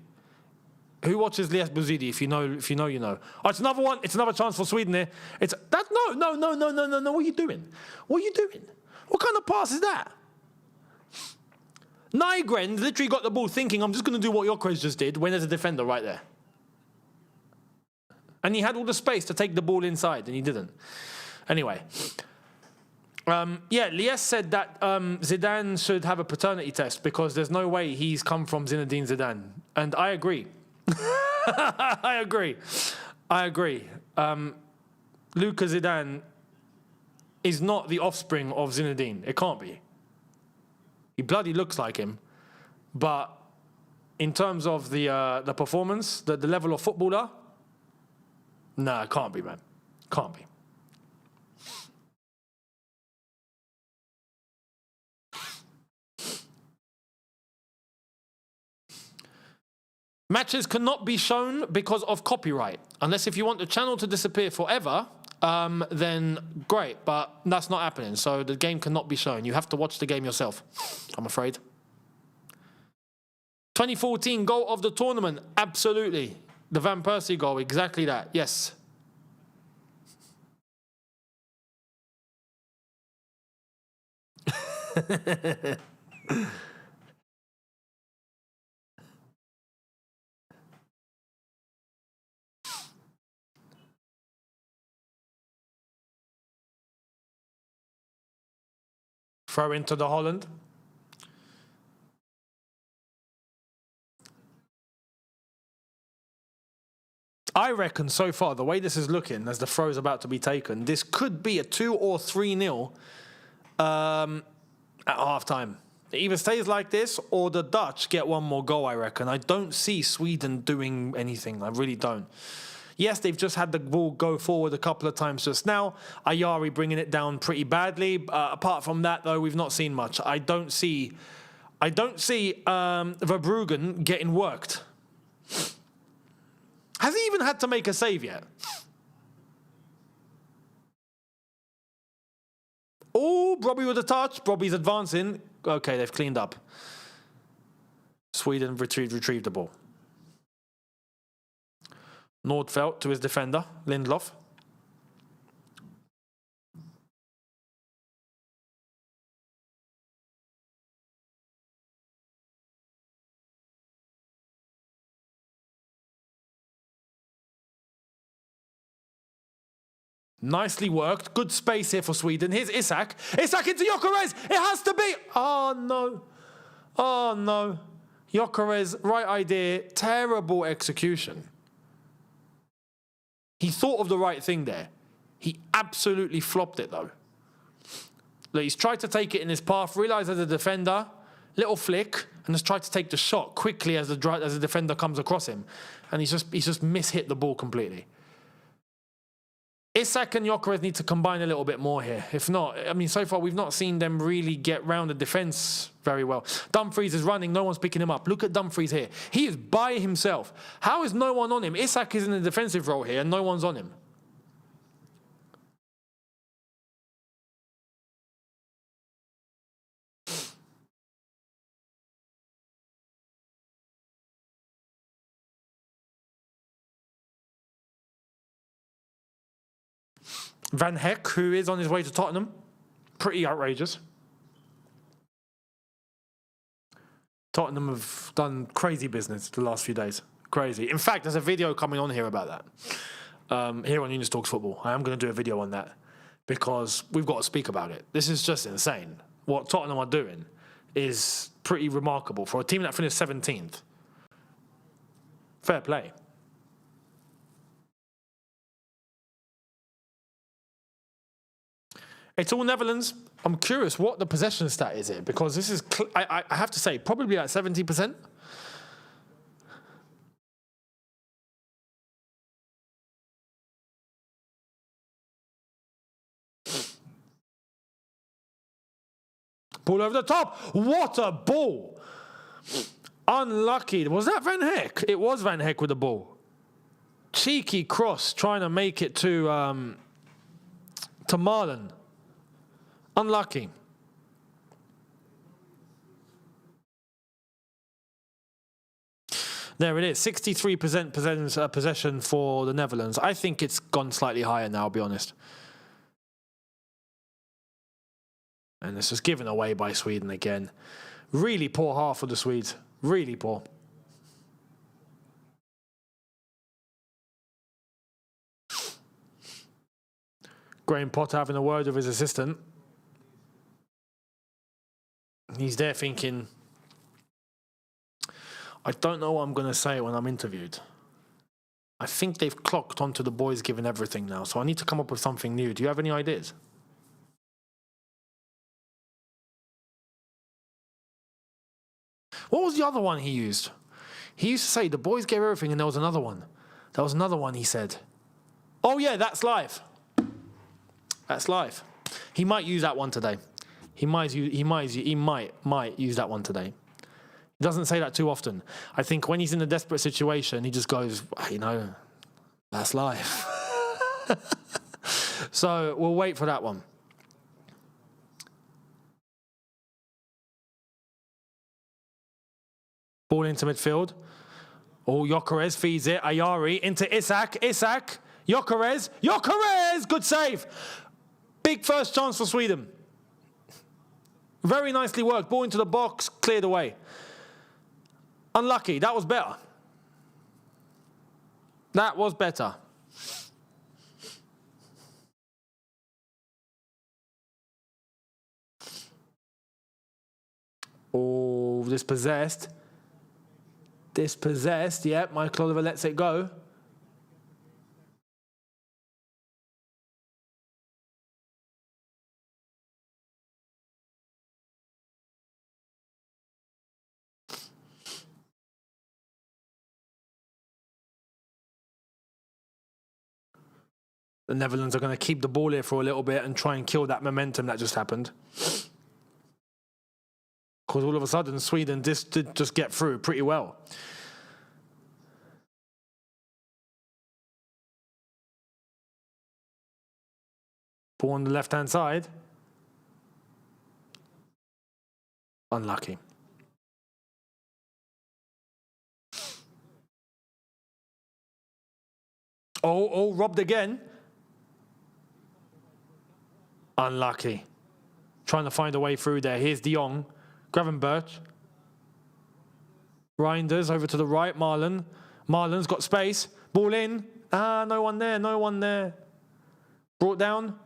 Speaker 1: Who watches Lies Bouzidi? If you know, you know. Oh, it's another one. It's another chance for Sweden here. No. What are you doing? What are you doing? What kind of pass is that? Nygren literally got the ball thinking, I'm just going to do what Gyökeres just did, when there's a defender right there. And he had all the space to take the ball inside, and he didn't. Anyway. Lies said that Zidane should have a paternity test because there's no way he's come from Zinedine Zidane. And I agree. I agree. Luka Zidane is not the offspring of Zinedine. It can't be. He bloody looks like him. But in terms of the performance, the level of footballer, nah, it can't be, man. Can't be. Matches cannot be shown because of copyright. Unless if you want the channel to disappear forever, then great. But that's not happening. So the game cannot be shown. You have to watch the game yourself, I'm afraid. 2014 goal of the tournament. Absolutely. The Van Persie goal. Exactly that. Yes. Throw into the Holland. I reckon so far, the way this is looking, as the throw is about to be taken, this could be a 2 or 3-0 at half-time. It either stays like this or the Dutch get one more goal, I reckon. I don't see Sweden doing anything. I really don't. Yes, they've just had the ball go forward a couple of times just now. Ayari bringing it down pretty badly. Apart from that, though, we've not seen much. I don't see Verbruggen getting worked. Has he even had to make a save yet? Oh, Robbie with a touch. Robbie's advancing. Okay, they've cleaned up. Sweden retrieved the ball. Nordfeldt to his defender, Lindelof. Nicely worked. Good space here for Sweden. Here's Isak. Isak into Gyökeres. It has to be. Oh, no. Oh, no. Gyökeres, right idea. Terrible execution. He thought of the right thing there. He absolutely flopped it, though. Look, he's tried to take it in his path, realised as a defender, little flick, and has tried to take the shot quickly as the defender comes across him. And he's just mishit the ball completely. Isak and Gyökeres need to combine a little bit more here. If not, I mean, so far we've not seen them really get round the defence very well. Dumfries is running, no one's picking him up. Look at Dumfries here. He is by himself. How is no one on him? Isak is in a defensive role here and no one's on him. Van Heck, who is on his way to Tottenham. Pretty outrageous. Tottenham have done crazy business the last few days. Crazy. In fact, there's a video coming on here about that. Here on Younes Talks Football. I am going to do a video on that because we've got to speak about it. This is just insane. What Tottenham are doing is pretty remarkable for a team that finished 17th. Fair play. It's all Netherlands. I'm curious what the possession stat is here because this is, I have to say, probably at 70%. Ball over the top. What a ball. Unlucky. Was that Van Heck? It was Van Heck with the ball. Cheeky cross trying to make it to Marlon. Unlucky. There it is. 63% possession for the Netherlands. I think it's gone slightly higher now, I'll be honest. And this was given away by Sweden again. Really poor half of the Swedes. Really poor. Graham Potter having a word with his assistant. He's there thinking, I don't know what I'm going to say when I'm interviewed. I think they've clocked onto the boys giving everything now, so I need to come up with something new. Do you have any ideas? What was the other one he used? He used to say, the boys gave everything, and there was another one. There was another one he said. Oh, yeah, that's live. That's live. He might use that one today. He might use that one today. He doesn't say that too often. I think when he's in a desperate situation, he just goes, you know, that's life. So we'll wait for that one. Ball into midfield. Oh, Gyökeres feeds it. Ayari into Isak. Isak. Gyökeres. Gyökeres! Good save. Big first chance for Sweden. Very nicely worked. Ball into the box. Cleared away. Unlucky. That was better. That was better. Oh, dispossessed. Dispossessed, yeah. Michael Oliver lets it go. The Netherlands are going to keep the ball here for a little bit and try and kill that momentum that just happened. Because all of a sudden, Sweden did just get through pretty well. Ball on the left-hand side. Unlucky. Oh, robbed again. Unlucky. Trying to find a way through there. Here's De Jong. Gravenberch. Reinders over to the right. Marlon. Marlon's got space. Ball in. No one there. No one there. Brought down.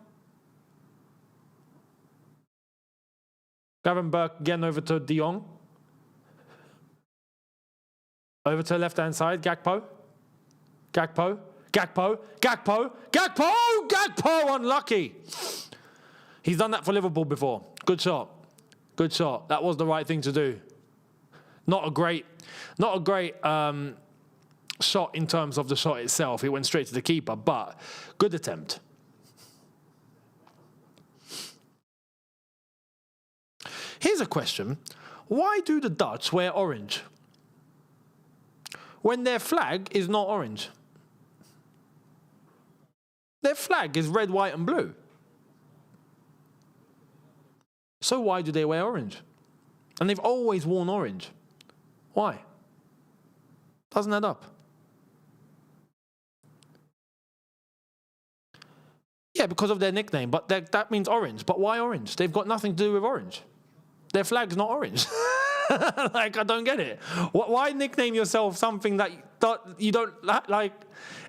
Speaker 1: Gravenberch again over to De Jong. Over to the left-hand side. Gakpo. Gakpo. Gakpo. Gakpo. Gakpo. Gakpo. Unlucky. He's done that for Liverpool before. Good shot. Good shot. That was the right thing to do. Not a great shot in terms of the shot itself. It went straight to the keeper, but good attempt. Here's a question. Why do the Dutch wear orange when their flag is not orange? Their flag is red, white, and blue. So why do they wear orange? And they've always worn orange. Why? Doesn't add up. Yeah, because of their nickname, but that means orange. But why orange? They've got nothing to do with orange. Their flag's not orange. Like, I don't get it. Why nickname yourself something that you don't like?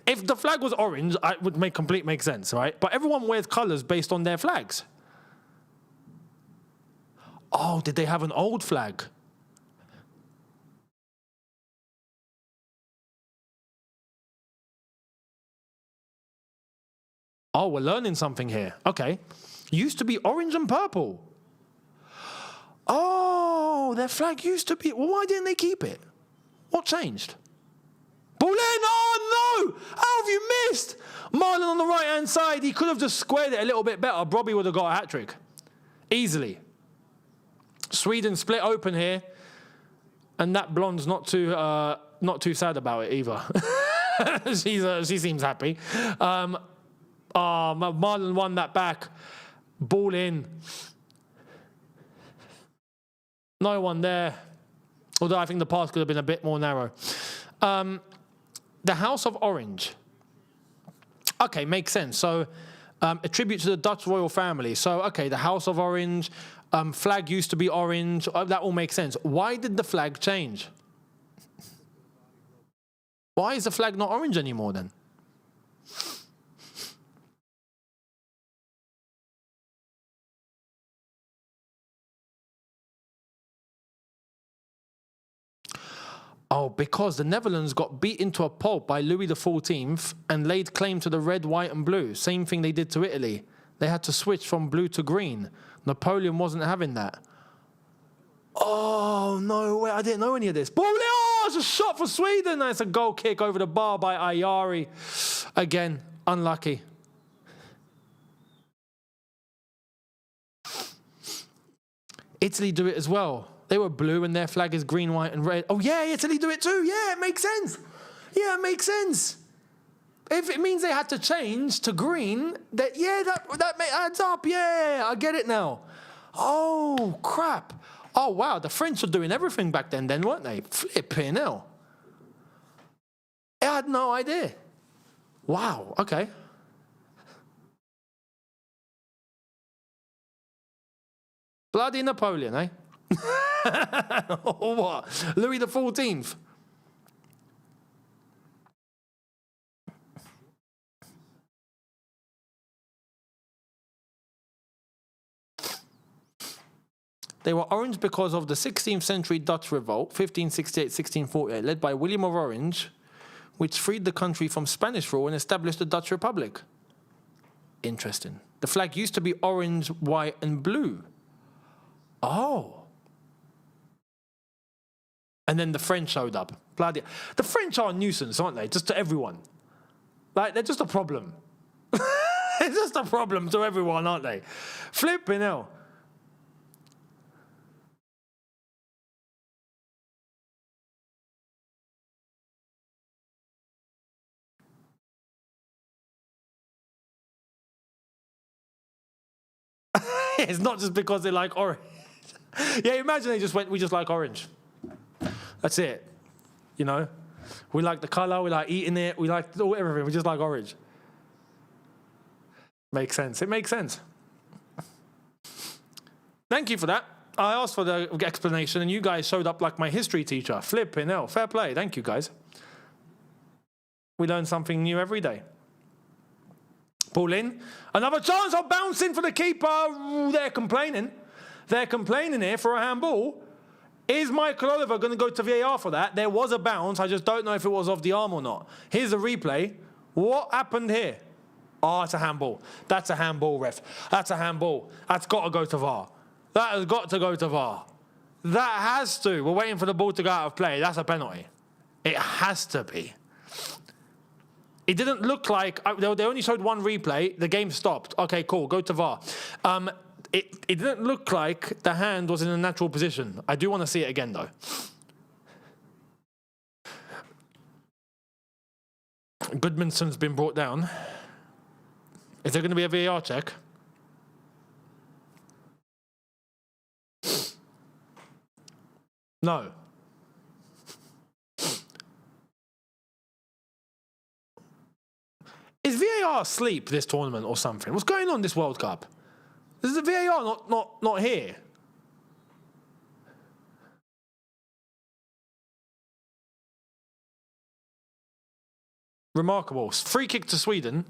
Speaker 1: If the flag was orange, it would make sense, right? But everyone wears colors based on their flags. Oh, did they have an old flag? Oh, we're learning something here. Okay. Used to be orange and purple. Oh, their flag used to be... Well, why didn't they keep it? What changed? Ball in! Oh, no! How have you missed? Marlon on the right-hand side. He could have just squared it a little bit better. Robbie would have got a hat-trick. Easily. Sweden split open here. And that blonde's not too sad about it either. She seems happy. Marlon won that back. Ball in. No one there. Although I think the pass could have been a bit more narrow. The House of Orange. Okay, makes sense. So, a tribute to the Dutch royal family. So, okay, the House of Orange. Flag used to be orange. That all makes sense. Why did the flag change? Why is the flag not orange anymore then? Oh, because the Netherlands got beat into a pulp by Louis XIV and laid claim to the red, white and blue. Same thing they did to Italy. They had to switch from blue to green. Napoleon wasn't having that. Oh, no way. I didn't know any of this. Oh, it's a shot for Sweden. That's a goal kick over the bar by Ayari. Again, unlucky. Italy do it as well. They were blue and their flag is green, white and red. Oh, yeah, Italy do it too. Yeah, it makes sense. Yeah, it makes sense. If it means they had to change to green, that adds up. Yeah, I get it now. Oh, crap. Oh, wow, the French were doing everything back then, weren't they? Flipping hell. I had no idea. Wow, okay. Bloody Napoleon, eh? Or what? Louis XIV. They were orange because of the 16th century Dutch revolt, 1568-1648, led by William of Orange, which freed the country from Spanish rule and established the Dutch Republic. Interesting. The flag used to be orange, white, and blue. Oh. And then the French showed up. Bloody. The French are a nuisance, aren't they? Just to everyone. Like, they're just a problem. It's just a problem to everyone, aren't they? Flipping hell. It's not just because they like orange. Yeah, imagine they just went, we just like orange. That's it. You know? We like the colour, we like eating it, we like everything, we just like orange. Makes sense. It makes sense. Thank you for that. I asked for the explanation and you guys showed up like my history teacher. Flipping hell. Fair play. Thank you, guys. We learn something new every day. Ball in. Another chance of bouncing for the keeper. Ooh, they're complaining. They're complaining here for a handball. Is Michael Oliver going to go to VAR for that? There was a bounce. I just don't know if it was off the arm or not. Here's the replay. What happened here? Oh, it's a handball. That's a handball, ref. That's a handball. That's got to go to VAR. That has got to go to VAR. That has to. We're waiting for the ball to go out of play. That's a penalty. It has to be. It didn't look like, they only showed one replay, the game stopped. Okay, cool, go to VAR. It didn't look like the hand was in a natural position. I do want to see it again, though. Goodmanson's been brought down. Is there going to be a VAR check? No. Is VAR asleep this tournament or something? What's going on this World Cup? Is the VAR not here? Remarkable. Free kick to Sweden.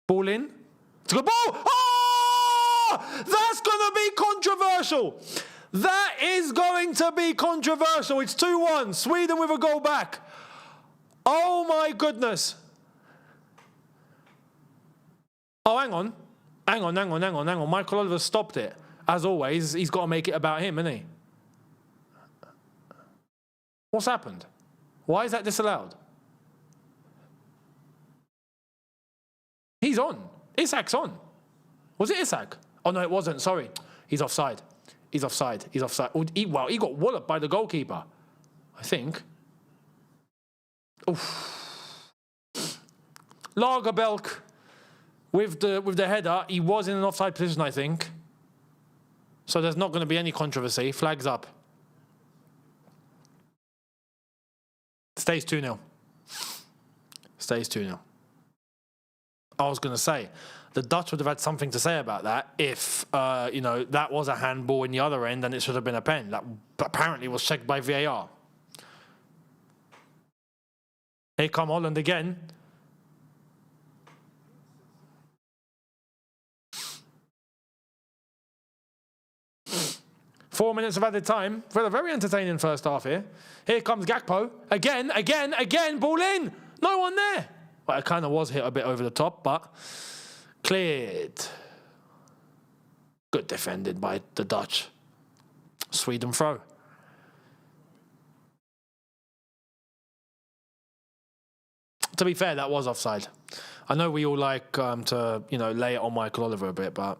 Speaker 1: Ball in. It's a good ball. Oh! That's going to be controversial. That is going to be controversial. It's 2-1. Sweden with a goal back. Oh my goodness. Oh, hang on. Hang on. Michael Oliver stopped it. As always, he's got to make it about him, hasn't he? What's happened? Why is that disallowed? He's on. Isak's on. Was it Isak? Oh, no, it wasn't. Sorry. He's offside. He's offside. Well, he got walloped by the goalkeeper, I think. Oof. Lagerbelk with the header. He was in an offside position, I think. So there's not going to be any controversy. Flags up. Stays 2-0. Stays 2-0. I was going to say, the Dutch would have had something to say about that if, that was a handball in the other end and it should have been a pen. That apparently was checked by VAR. Here come Holland again. Four minutes of added time. For a very entertaining first half here. Here comes Gakpo. Again. Ball in. No one there. Well, it kind of was hit a bit over the top, but cleared. Good defended by the Dutch. Sweden throw. To be fair, that was offside. I know we all like to, lay it on Michael Oliver a bit, but,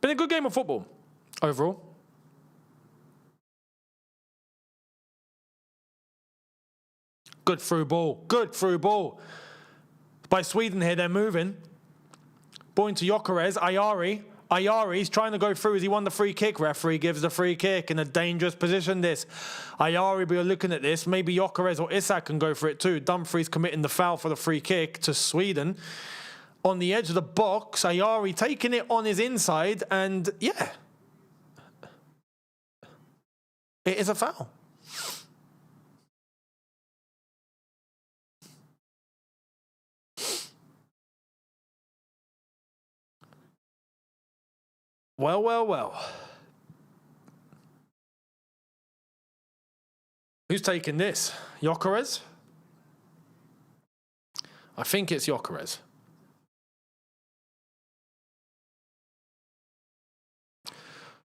Speaker 1: Been a good game of football, overall. Good through ball. By Sweden here, they're moving. Ball into Gyökeres, Ayari's trying to go through as he won the free kick. Referee gives the free kick in a dangerous position, this. Ayari, we are looking at this. Maybe Gyökeres or Isak can go for it too. Dumfries committing the foul for the free kick to Sweden. On the edge of the box, Ayari taking it on his inside, and yeah. It is a foul. Well, well, well. Who's taking this? Gyökeres? I think it's Gyökeres.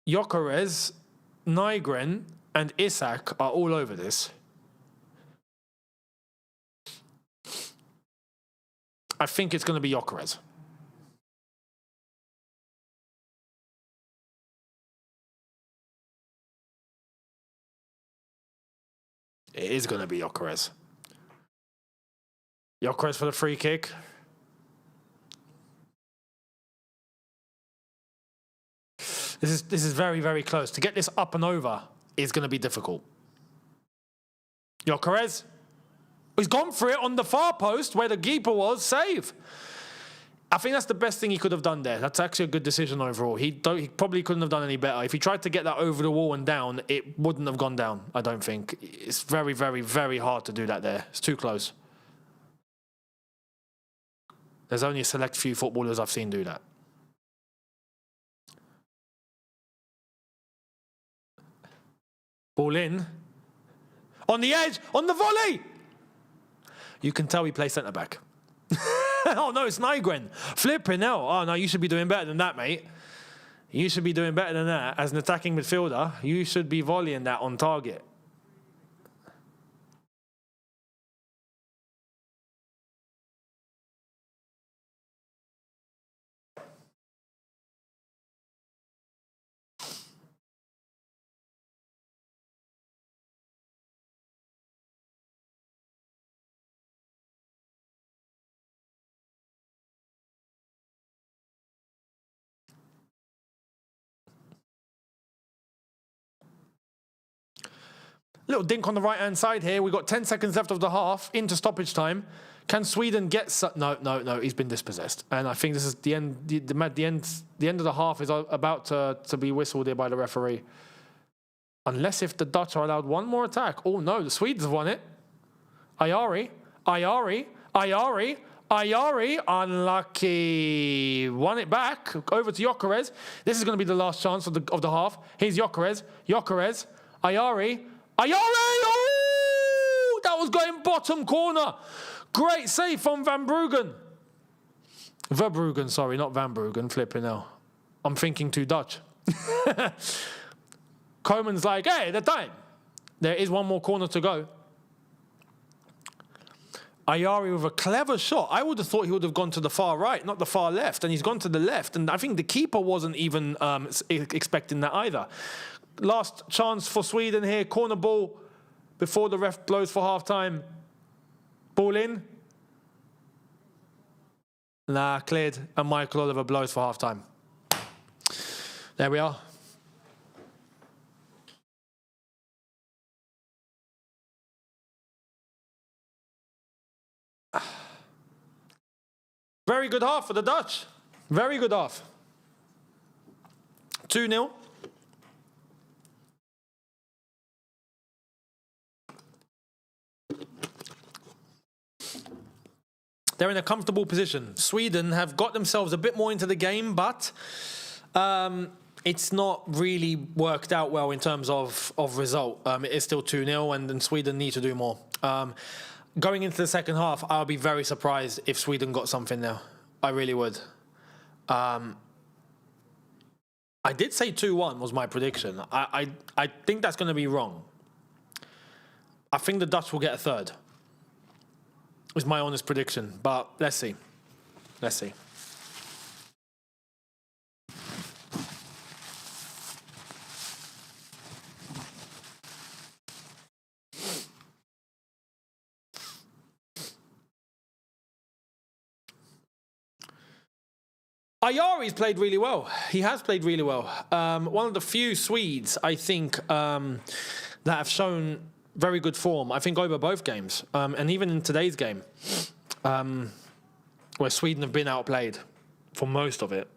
Speaker 1: Gyökeres, Nygren, and Isak are all over this. I think it's going to be Gyökeres. It is going to be Gyökeres. Gyökeres for the free kick. This is very, very close. To get this up and over is going to be difficult. Gyökeres. He's gone for it on the far post where the keeper was. Save. I think that's the best thing he could have done there. That's actually a good decision overall. He probably couldn't have done any better. If he tried to get that over the wall and down, it wouldn't have gone down, I don't think. It's very, very, very hard to do that there. It's too close. There's only a select few footballers I've seen do that. Ball in. On the edge. On the volley. You can tell he plays centre-back. Oh, no, it's Nygren. Flipping hell. Oh, no, you should be doing better than that, mate. You should be doing better than that. As an attacking midfielder, you should be volleying that on target. Little dink on the right-hand side here. We've got 10 seconds left of the half into stoppage time. Can Sweden get... No. He's been dispossessed. And I think this is the end. The end of the half is about to be whistled here by the referee. Unless if the Dutch are allowed one more attack. Oh, no. The Swedes have won it. Ayari. Unlucky. Won it back. Over to Gyökeres. This is going to be the last chance of the half. Here's Gyökeres. Ayari. Oh, that was going bottom corner. Great save from Van Bruggen. Verbruggen, sorry, not Van Bruggen. Flipping now. I'm thinking too Dutch. Koeman's like, hey, the time. There is one more corner to go. Ayari with a clever shot. I would have thought he would have gone to the far right, not the far left. And he's gone to the left. And I think the keeper wasn't even expecting that either. Last chance for Sweden here. Corner ball before the ref blows for half-time. Ball in. Nah, cleared. And Michael Oliver blows for half-time. There we are. Very good half for the Dutch. Very good half. 2-0. They're in a comfortable position. Sweden have got themselves a bit more into the game, but it's not really worked out well in terms of result. It is still 2-0, and Sweden need to do more. Going into the second half, I'll be very surprised if Sweden got something there. I really would. I did say 2-1 was my prediction. I think that's going to be wrong. I think the Dutch will get a third. Was my honest prediction, but let's see. Let's see. Ayari's played really well. He has played really well. One of the few Swedes, I think, that have shown very good form, I think, over both games. And even in today's game, where Sweden have been outplayed for most of it.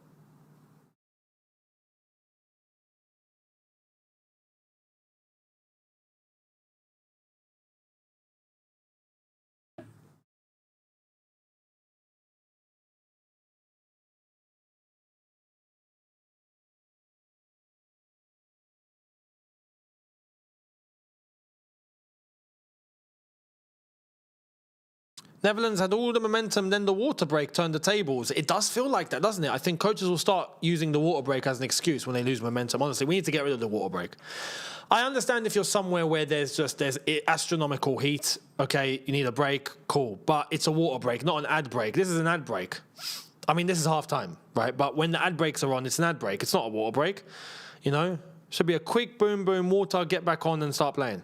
Speaker 1: Netherlands had all the momentum, then the water break turned the tables. It does feel like that, doesn't it? I think coaches will start using the water break as an excuse when they lose momentum. Honestly, we need to get rid of the water break. I understand if you're somewhere where there's astronomical heat, okay, you need a break, cool. But it's a water break, not an ad break. This is an ad break. I mean, this is half time, right? But when the ad breaks are on, it's an ad break. It's not a water break, you know? Should be a quick boom, boom, water, get back on and start playing.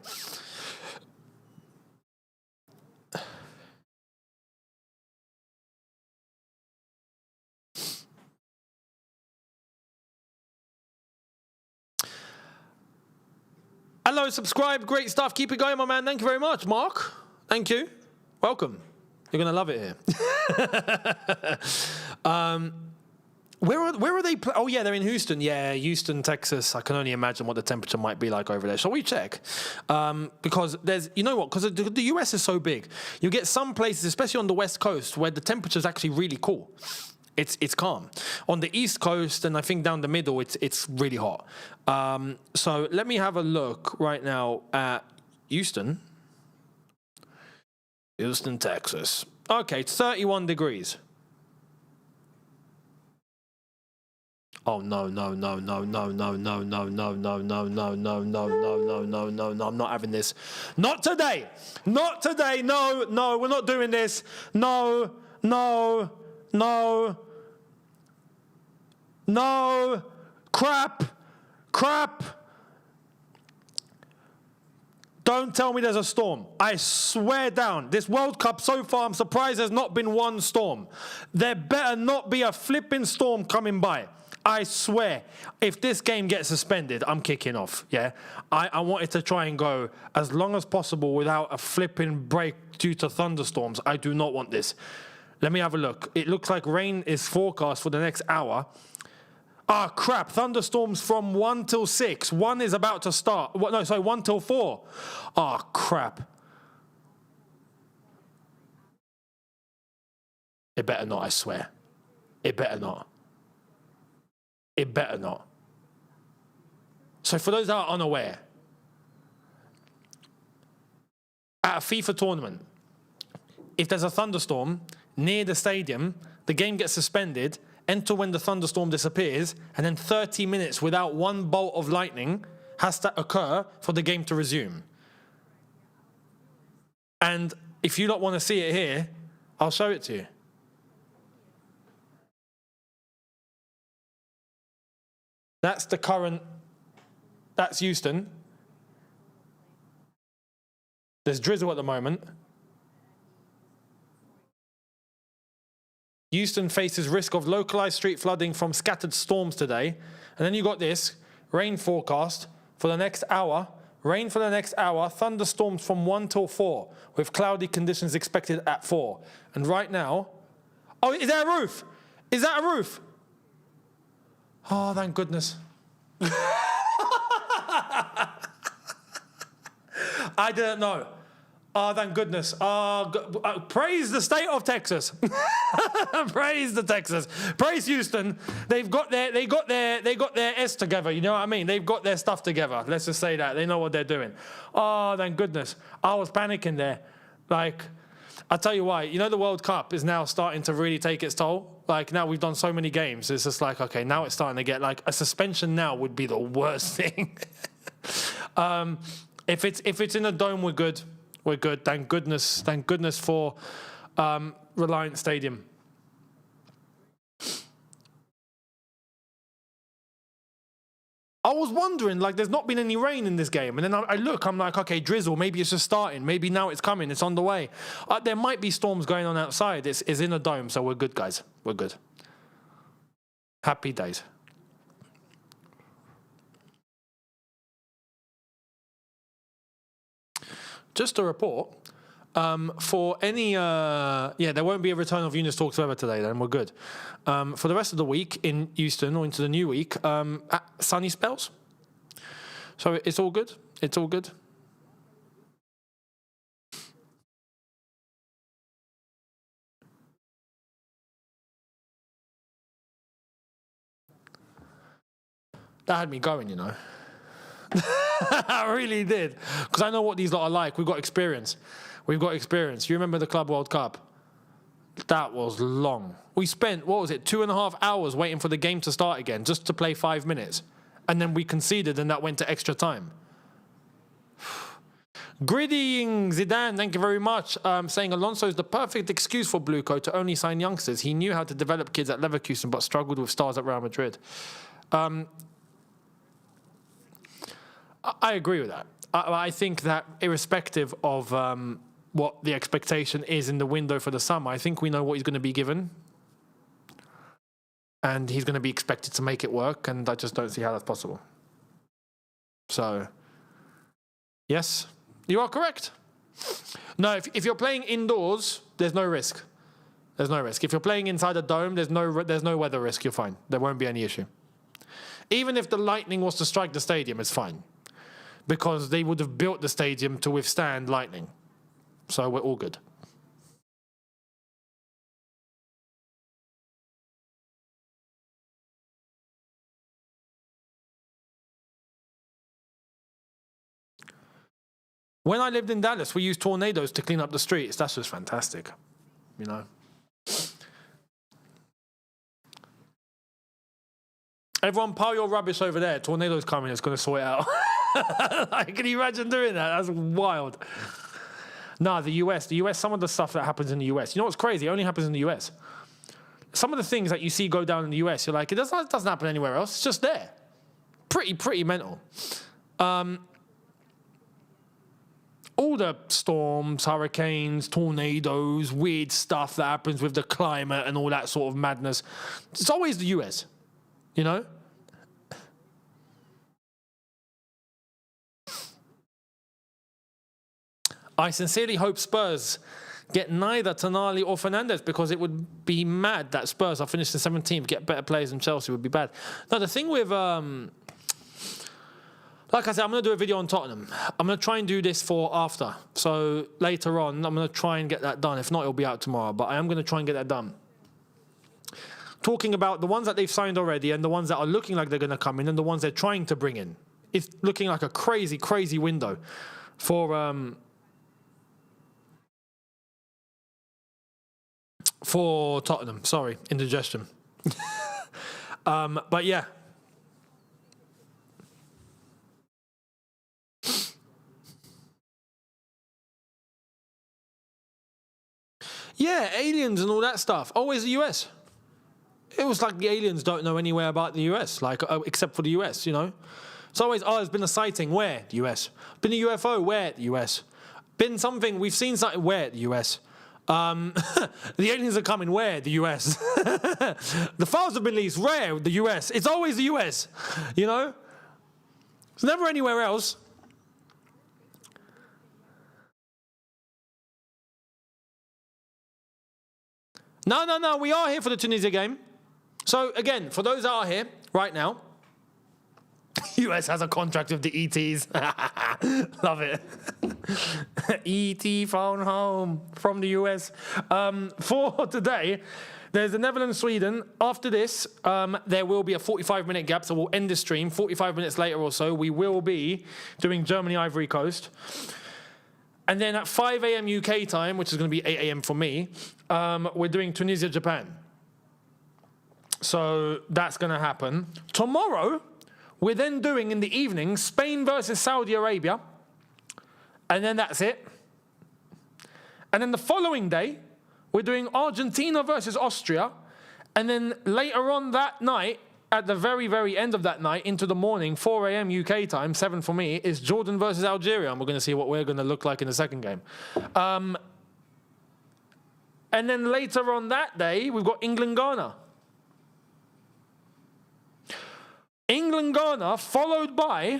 Speaker 1: Hello, subscribe, great stuff. Keep it going, my man. Thank you very much, Mark. Thank you. Welcome. You're going to love it here. Where are they? Oh, yeah, they're in Houston. Yeah, Houston, Texas. I can only imagine what the temperature might be like over there. Shall we check? Because there's, you know what? Because the US is so big. You get some places, especially on the West Coast, where the temperature is actually really cool. It's calm. On the East Coast and I think down the middle, it's really hot. So let me have a look right now at Houston. Houston, Texas. Okay, it's 31 degrees. Oh no, no, no, no, no, no, no, no, no, no, no, no, no, no, no, no, no, no, no, I'm not having this. Not today. Not today. No, no, we're not doing this. No, no, no. No, crap. Don't tell me there's a storm. I swear down. This World Cup so far, I'm surprised there's not been one storm. There better not be a flipping storm coming by. I swear, if this game gets suspended, I'm kicking off, yeah? I wanted to try and go as long as possible without a flipping break due to thunderstorms. I do not want this. Let me have a look. It looks like rain is forecast for the next hour. Ah, crap. Thunderstorms from 1 till 6. 1 is about to start. 1 till 4. Ah, crap. It better not, I swear. It better not. It better not. So for those that are unaware, at a FIFA tournament, if there's a thunderstorm near the stadium, the game gets suspended, enter when the thunderstorm disappears, and then 30 minutes without one bolt of lightning has to occur for the game to resume. And if you don't want to see it here, I'll show it to you. That's the current, that's Houston. There's drizzle at the moment. Houston faces risk of localized street flooding from scattered storms today. And then you got this, rain forecast for the next hour. Rain for the next hour, thunderstorms from 1 till 4, with cloudy conditions expected at 4. And right now, oh, is there a roof? Is that a roof? Oh, thank goodness. I didn't know. Oh, thank goodness. Praise the state of Texas. Praise the Texas. Praise Houston. They got their S together, you know what I mean? They've got their stuff together. Let's just say that. They know what they're doing. Oh, thank goodness. I was panicking there. Like, I'll tell you why. You know, the World Cup is now starting to really take its toll. Like, now we've done so many games. It's just like, okay, now it's starting to get, like, a suspension now would be the worst thing. If it's in a dome, we're good. We're good. Thank goodness. Thank goodness for Reliant Stadium. I was wondering, like, there's not been any rain in this game. And then I look, I'm like, okay, drizzle. Maybe it's just starting. Maybe now it's coming. It's on the way. There might be storms going on outside. It's in a dome, so we're good, guys. We're good. Happy days. Just a report, for any, there won't be a return of Younes Talks Football today, then we're good. For the rest of the week in Houston or into the new week, sunny spells. So it's all good. It's all good. That had me going, you know. I really did. Because I know what these lot are like. We've got experience. You remember the Club World Cup? That was long. We spent, 2.5 hours waiting for the game to start again just to play 5 minutes. And then we conceded and that went to extra time. Griddying Zidane, thank you very much. Saying Alonso is the perfect excuse for Bluco to only sign youngsters. He knew how to develop kids at Leverkusen but struggled with stars at Real Madrid. I agree with that. I think that irrespective of what the expectation is in the window for the summer, I think we know what he's going to be given. And he's going to be expected to make it work, and I just don't see how that's possible. So, yes, you are correct. No, if you're playing indoors, there's no risk. There's no risk. If you're playing inside a dome, there's no weather risk. You're fine. There won't be any issue. Even if the lightning was to strike the stadium, it's fine. Because they would have built the stadium to withstand lightning. So we're all good. When I lived in Dallas, we used tornadoes to clean up the streets. That's just fantastic, you know. Everyone pile your rubbish over there. Tornado's coming. It's going to sort it out. Can you imagine doing that? That's wild. No, the US, some of the stuff that happens in the US. You know what's crazy? It only happens in the US. Some of the things that you see go down in the US, you're like, it doesn't happen anywhere else. It's just there. Pretty mental. All the storms, hurricanes, tornadoes, weird stuff that happens with the climate and all that sort of madness. It's always the US, you know? I sincerely hope Spurs get neither Tonali or Fernandes because it would be mad that Spurs are finished in 17th, get better players than Chelsea would be bad. Now, the thing with... like I said, I'm going to do a video on Tottenham. I'm going to try and do this for after. So later on, I'm going to try and get that done. If not, it'll be out tomorrow. But I am going to try and get that done. Talking about the ones that they've signed already and the ones that are looking like they're going to come in and the ones they're trying to bring in. It's looking like a crazy, crazy window for Tottenham. Sorry, indigestion. But yeah. Yeah, aliens and all that stuff. Always the US. It was like the aliens don't know anywhere about the US, like except for the US, you know. It's always, there's been a sighting. Where? The US. Been a UFO. Where? The US. Been something. We've seen something. Where? The US. The aliens are coming. Where? The US. The files have been leased. Where? The US. It's always the US, you know. It's never anywhere else. No. We are here for the Tunisia game. So, again, for those that are here right now, US has a contract with the ETs. Love it. ET phone home from the US. For today, there's the Netherlands-Sweden. After this, there will be a 45-minute gap, so we'll end the stream. 45 minutes later or so, we will be doing Germany-Ivory Coast. And then at 5 a.m. UK time, which is going to be 8 a.m. for me, we're doing Tunisia-Japan. So that's going to happen. Tomorrow, we're then doing in the evening Spain versus Saudi Arabia. And then that's it. And then the following day, we're doing Argentina versus Austria. And then later on that night, at the very, very end of that night, into the morning, 4 a.m. UK time, 7 for me, is Jordan versus Algeria. And we're going to see what we're going to look like in the second game. And then later on that day, we've got England-Ghana. England-Ghana followed by...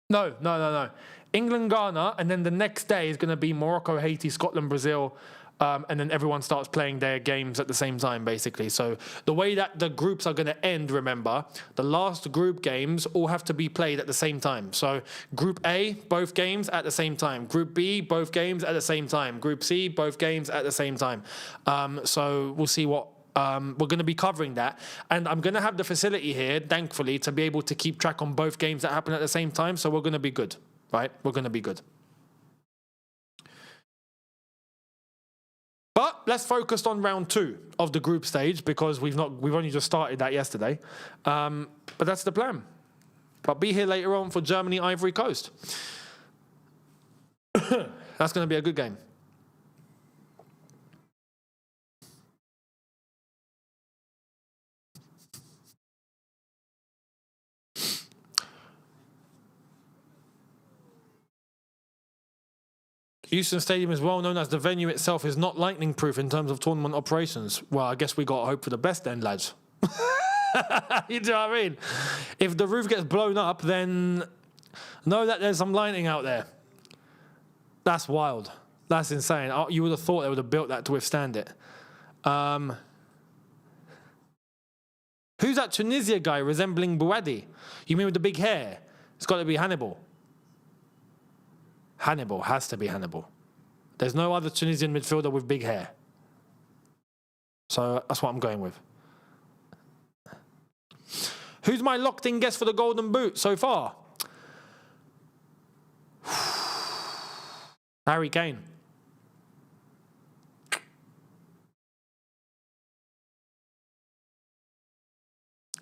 Speaker 1: No. England-Ghana, and then the next day is going to be Morocco, Haiti, Scotland, Brazil, and then everyone starts playing their games at the same time, basically. So the way that the groups are going to end, remember, the last group games all have to be played at the same time. So Group A, both games at the same time. Group B, both games at the same time. Group C, both games at the same time. So we'll see what... we're going to be covering that. And I'm going to have the facility here, thankfully, to be able to keep track on both games that happen at the same time. So we're going to be good, right? We're going to be good. But let's focus on round 2 of the group stage because we've only just started that yesterday. But that's the plan. But be here later on for Germany, Ivory Coast. That's going to be a good game. Houston Stadium is well known as the venue itself is not lightning proof in terms of tournament operations. Well, I guess we got to hope for the best then, lads. You know what I mean? If the roof gets blown up, then know that there's some lightning out there. That's wild. That's insane. You would have thought they would have built that to withstand it. Who's that Tunisia guy resembling Bouadi? You mean with the big hair? It's got to be Hannibal. Hannibal. Has to be Hannibal. There's no other Tunisian midfielder with big hair. So that's what I'm going with. Who's my locked-in guess for the Golden Boot so far? Harry Kane.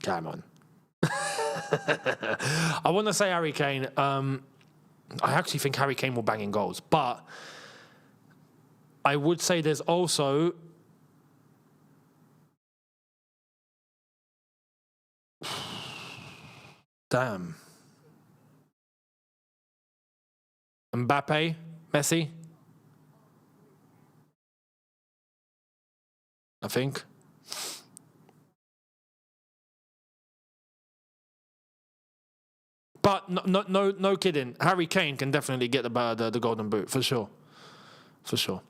Speaker 1: Come on. I want to say Harry Kane. I actually think Harry Kane will bang in goals. But I would say there's also... Damn. Mbappe, Messi. I think. But no kidding. Harry Kane can definitely get the Golden Boot for sure. For sure.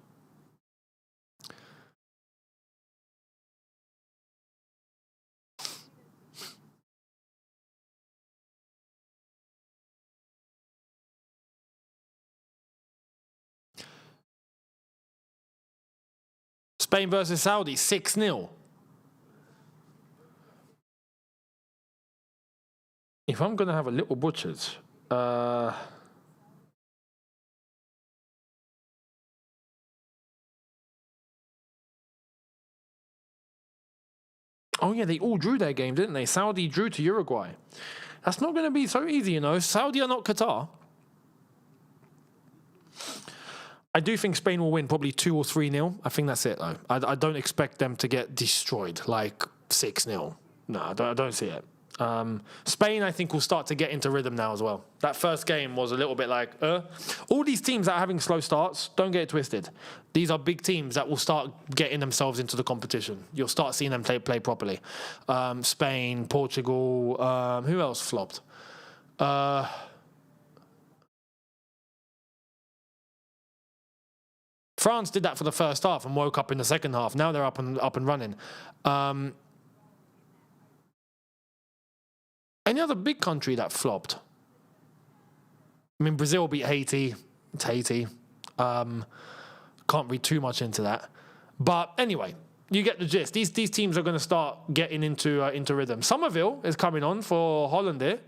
Speaker 1: Spain versus Saudi, 6-0. If I'm going to have a little butchers, oh yeah, they all drew their game, didn't they? Saudi drew to Uruguay. That's not going to be so easy, you know. Saudi are not Qatar. I do think Spain will win probably 2 or 3-0. I think that's it, though. I don't expect them to get destroyed, like 6-0. No, I don't see it. Spain, I think, will start to get into rhythm now as well. That first game was a little bit like, All these teams that are having slow starts, don't get it twisted. These are big teams that will start getting themselves into the competition. You'll start seeing them play properly. Spain, Portugal, who else flopped? France did that for the first half and woke up in the second half. Now they're up and running. Any other big country that flopped? I mean, Brazil beat Haiti. It's Haiti. Can't read too much into that. But anyway, you get the gist. These teams are going to start getting into rhythm. Somerville is coming on for Holland here.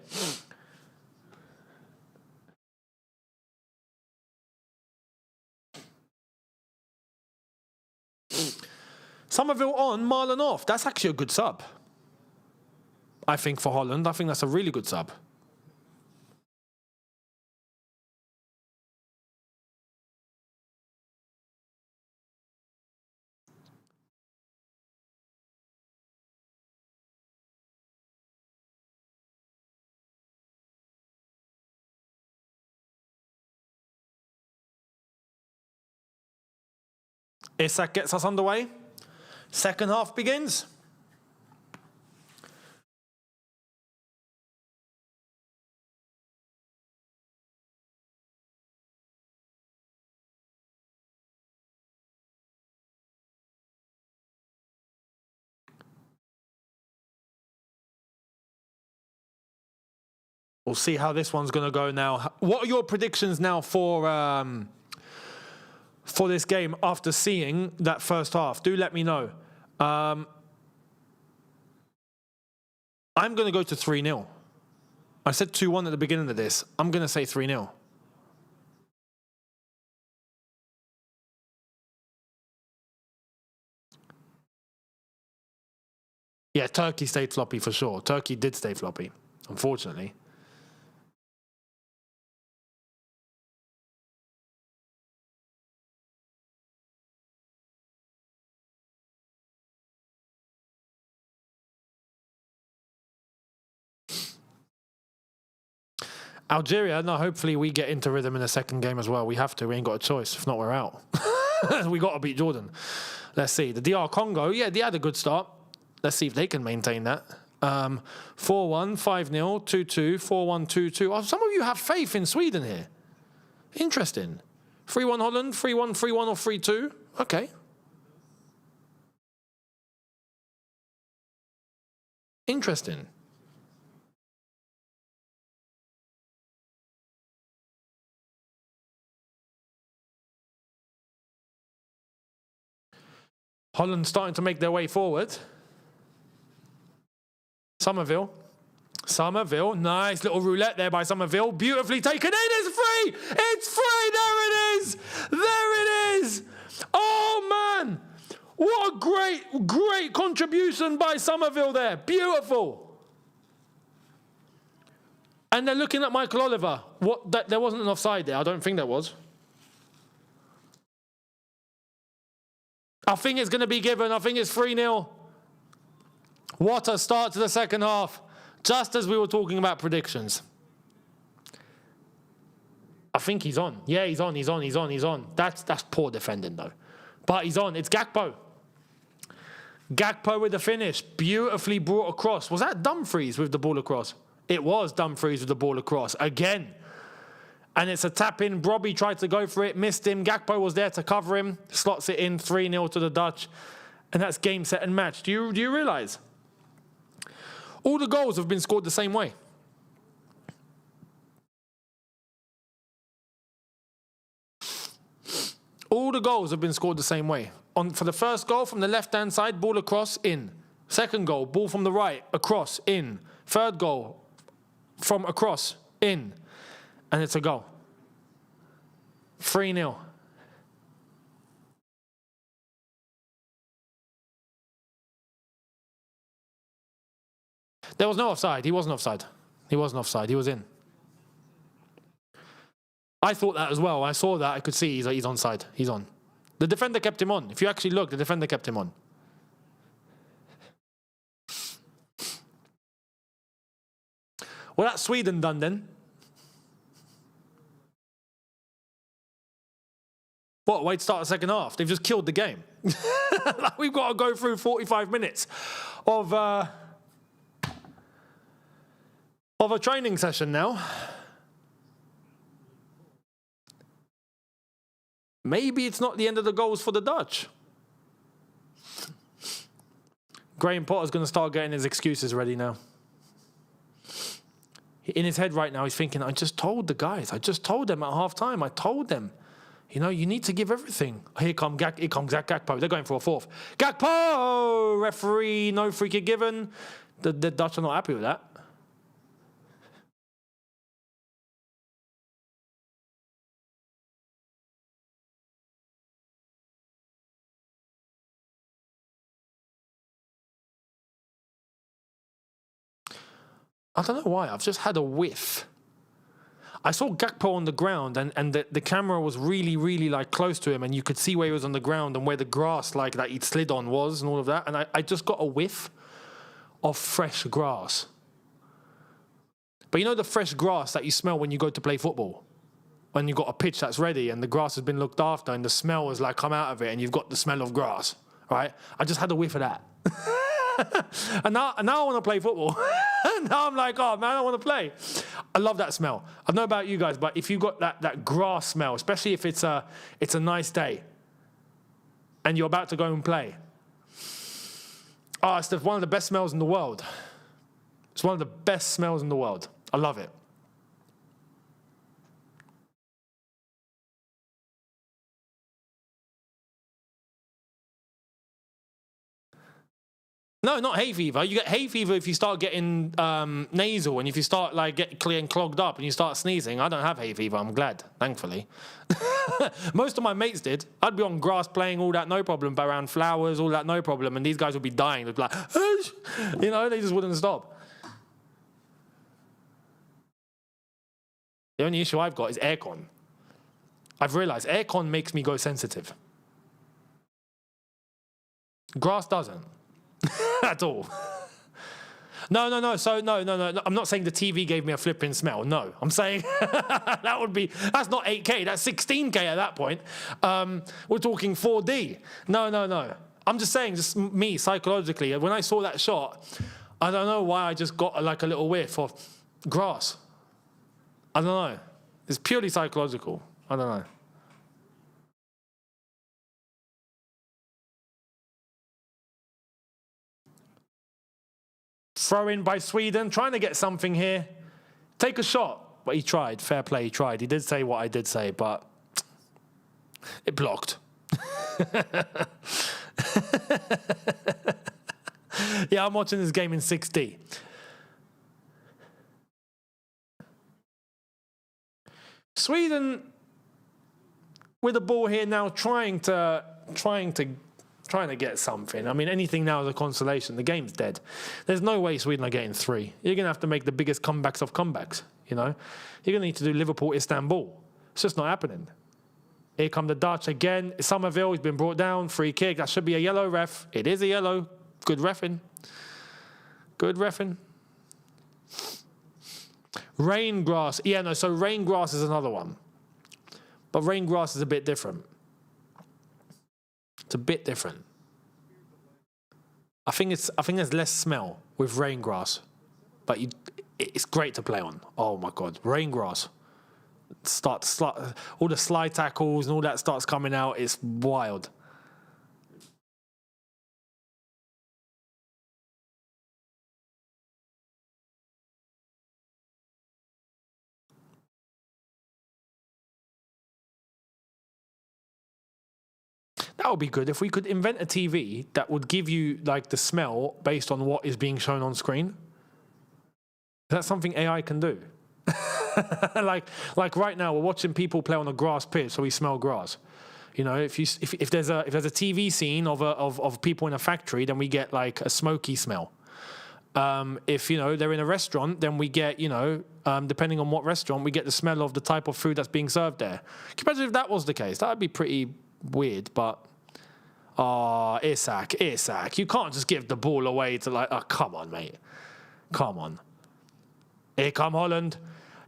Speaker 1: Somerville on, Marlon off. That's actually a good sub. I think for Holland, I think that's a really good sub. Isak gets us underway. Second half begins. We'll see how this one's going to go now. What are your predictions now for this game after seeing that first half? Do let me know. I'm going to go to 3-0. I said 2-1 at the beginning of this. I'm going to say 3-0. Yeah, Turkey stayed floppy for sure. Turkey did stay floppy, unfortunately. Algeria, no, hopefully we get into rhythm in the second game as well. We have to. We ain't got a choice. If not, we're out. We got to beat Jordan. Let's see. The DR Congo, yeah, they had a good start. Let's see if they can maintain that. 4-1, 5-0, 2-2, 4-1, 2-2. Oh, some of you have faith in Sweden here. Interesting. 3-1 Holland, 3-1, 3-1 or 3-2. Okay. Interesting. Holland starting to make their way forward. Somerville, nice little roulette there by Somerville. Beautifully taken in, it's free! It's free, there it is! There it is! Oh man! What a great contribution by Somerville there. Beautiful. And they're looking at Michael Oliver. There wasn't an offside there, I don't think there was. I think it's going to be given, I think it's 3-0. What a start to the second half. Just as we were talking about predictions. I think he's on. Yeah, he's on. That's poor defending though. But he's on. It's Gakpo. Gakpo with the finish. Beautifully brought across. Was that Dumfries with the ball across? It was Dumfries with the ball across. Again. And it's a tap in. Brobby tried to go for it. Missed him. Gakpo was there to cover him. Slots it in. 3-0 to the Dutch. And that's game, set and match. Do you realise? All the goals have been scored the same way. All the goals have been scored the same way. For the first goal, from the left-hand side, ball across, in. Second goal, ball from the right, across, in. Third goal, from across, in. And it's a goal. 3-0. There was no offside. He wasn't offside. He was in. I thought that as well. I saw that. I could see he's onside. He's on. The defender kept him on. If you actually look, the defender kept him on. Well, that's Sweden done then. What, wait to start the second half? They've just killed the game. We've got to go through 45 minutes of a training session now. Maybe it's not the end of the goals for the Dutch. Graham Potter's going to start getting his excuses ready now. In his head right now, he's thinking, I just told the guys. I just told them at half-time. I told them. You know, you need to give everything. Here comes Gakpo. They're going for a fourth. Gakpo! Referee, no free kick given. The Dutch are not happy with that. I don't know why. I've just had a whiff. I saw Gakpo on the ground, and the camera was really, really like close to him, and you could see where he was on the ground and where the grass like that he'd slid on was and all of that. And I just got a whiff of fresh grass. But you know the fresh grass that you smell when you go to play football? When you've got a pitch that's ready and the grass has been looked after and the smell has like come out of it and you've got the smell of grass, right? I just had a whiff of that. and now I want to play football. Now I'm like, oh man, I want to play. I love that smell. I don't know about you guys, but if you've got that grass smell, especially if it's a nice day and you're about to go and play, it's one of the best smells in the world. It's one of the best smells in the world. I love it. No, not hay fever. You get hay fever if you start getting nasal and if you start like getting clogged up and you start sneezing. I don't have hay fever. I'm glad, thankfully. Most of my mates did. I'd be on grass playing all that, no problem, but around flowers, all that, no problem. And these guys would be dying. They'd be like, you know, they just wouldn't stop. The only issue I've got is aircon. I've realised aircon makes me go sensitive. Grass doesn't. At all. No. So no. I'm not saying the TV gave me a flipping smell. No, I'm saying that's not 8K. That's 16K at that point. We're talking 4D. No. I'm just saying, just me psychologically. When I saw that shot, I don't know why I just got like a little whiff of grass. I don't know. It's purely psychological. I don't know. Throw in by Sweden, trying to get something here. Take a shot. But he tried. Fair play, he tried. He did say what I did say, but it blocked. Yeah, I'm watching this game in 6D. Sweden with the ball here now, trying to get something. I mean, anything now is a consolation. The game's dead. There's no way Sweden are getting 3. You're going to have to make the biggest comebacks of comebacks, you know. You're going to need to do Liverpool, Istanbul. It's just not happening. Here come the Dutch again. Somerville has been brought down. Free kick. That should be a yellow, ref. It is a yellow. Good reffing. Good reffing. Rain grass. Yeah, no, so rain grass is another one. But rain grass is a bit different. It's a bit different. I think there's less smell with rain grass, but it's great to play on. Oh my God, rain grass. All the slide tackles and all that starts coming out. It's wild. That would be good if we could invent a TV that would give you like the smell based on what is being shown on screen. That's something AI can do. like right now, we're watching people play on a grass pitch, so we smell grass. You know, if there's a TV scene of people in a factory, then we get like a smoky smell. If you know they're in a restaurant, then we get depending on what restaurant, we get the smell of the type of food that's being served there. Can you imagine if that was the case? That would be pretty weird, but. Oh, Isak. You can't just give the ball away to like, oh, come on, mate. Come on. Here come Holland.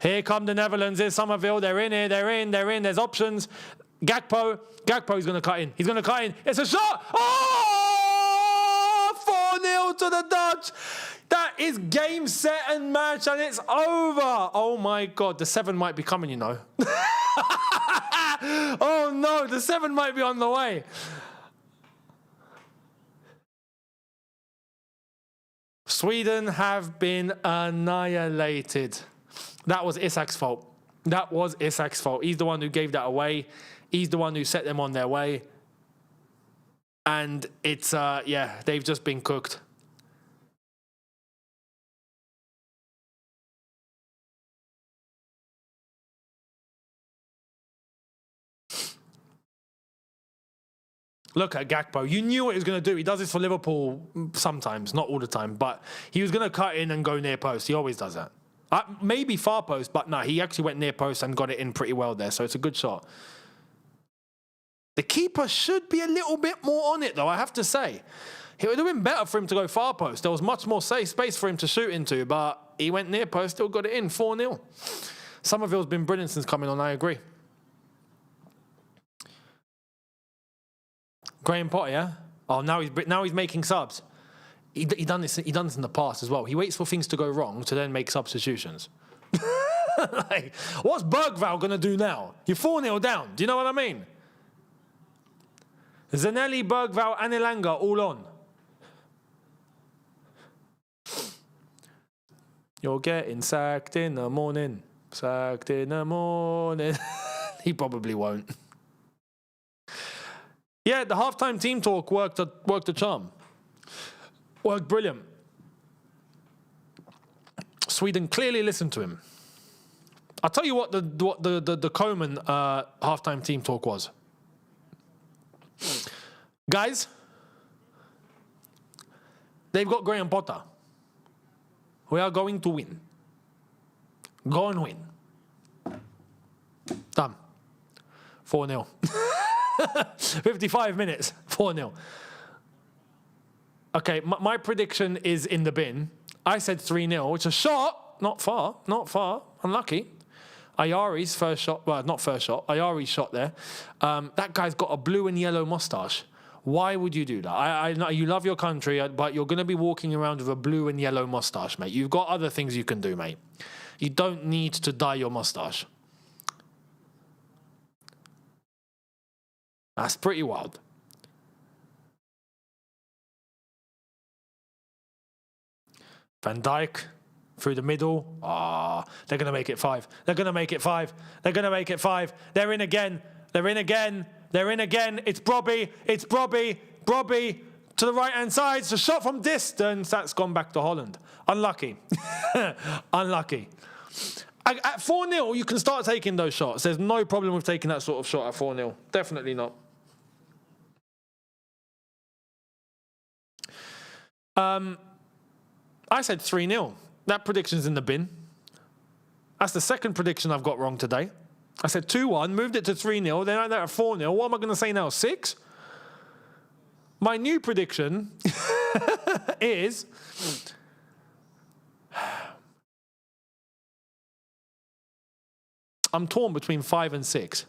Speaker 1: Here come the Netherlands. Here's Somerville. They're in here. They're in. There's options. Gakpo's going to cut in. He's going to cut in. It's a shot. Oh! 4-0 to the Dutch. That is game, set, and match, and it's over. Oh, my God. The 7 might be coming, you know. Oh, no. The 7 might be on the way. Sweden have been annihilated. That was Isak's fault. He's the one who gave that away. He's the one who set them on their way. And it's, they've just been cooked. Look at Gakpo. You knew what he was going to do. He does this for Liverpool sometimes, not all the time. But he was going to cut in and go near post. He always does that. Maybe far post, but no, he actually went near post and got it in pretty well there. So it's a good shot. The keeper should be a little bit more on it, though, I have to say. It would have been better for him to go far post. There was much more safe space for him to shoot into, but he went near post, still got it in, 4-0. Somerville's been brilliant since coming on, I agree. Graham Potter, yeah? Oh, now he's making subs. He done this in the past as well. He waits for things to go wrong to then make substitutions. Like, what's Bergvall going to do now? You're 4-0 down. Do you know what I mean? Zanelli, Bergvall, and Elanga all on. You're getting sacked in the morning. Sacked in the morning. He probably won't. Yeah, the halftime team talk worked a charm. Worked brilliant. Sweden clearly listened to him. I'll tell you what the Koeman halftime team talk was. Guys, they've got Graham Potter. We are going to win. Go and win. Done. 4-0. 55 minutes. 4-0. Okay, my prediction is in the bin. I said 3-0, which is a shot. Not far. Unlucky. Ayari's first shot. Well, not first shot. Ayari's shot there. That guy's got a blue and yellow moustache. Why would you do that? I know you love your country, but you're going to be walking around with a blue and yellow moustache, mate. You've got other things you can do, mate. You don't need to dye your moustache. That's pretty wild. Van Dijk through the middle. They're going to make it 5. They're going to make it 5. They're going to make it 5. They're in again. They're in again. They're in again. It's Brobby. It's Brobby. Brobby to the right-hand side. It's a shot from distance. That's gone back to Holland. Unlucky. Unlucky. At 4-0, you can start taking those shots. There's no problem with taking that sort of shot at 4-0. Definitely not. I said 3-0. That prediction's in the bin. That's the second prediction I've got wrong today. I said 2-1, moved it to 3-0, then they're at 4-0. What am I going to say now? 6? My new prediction is... I'm torn between 5 and 6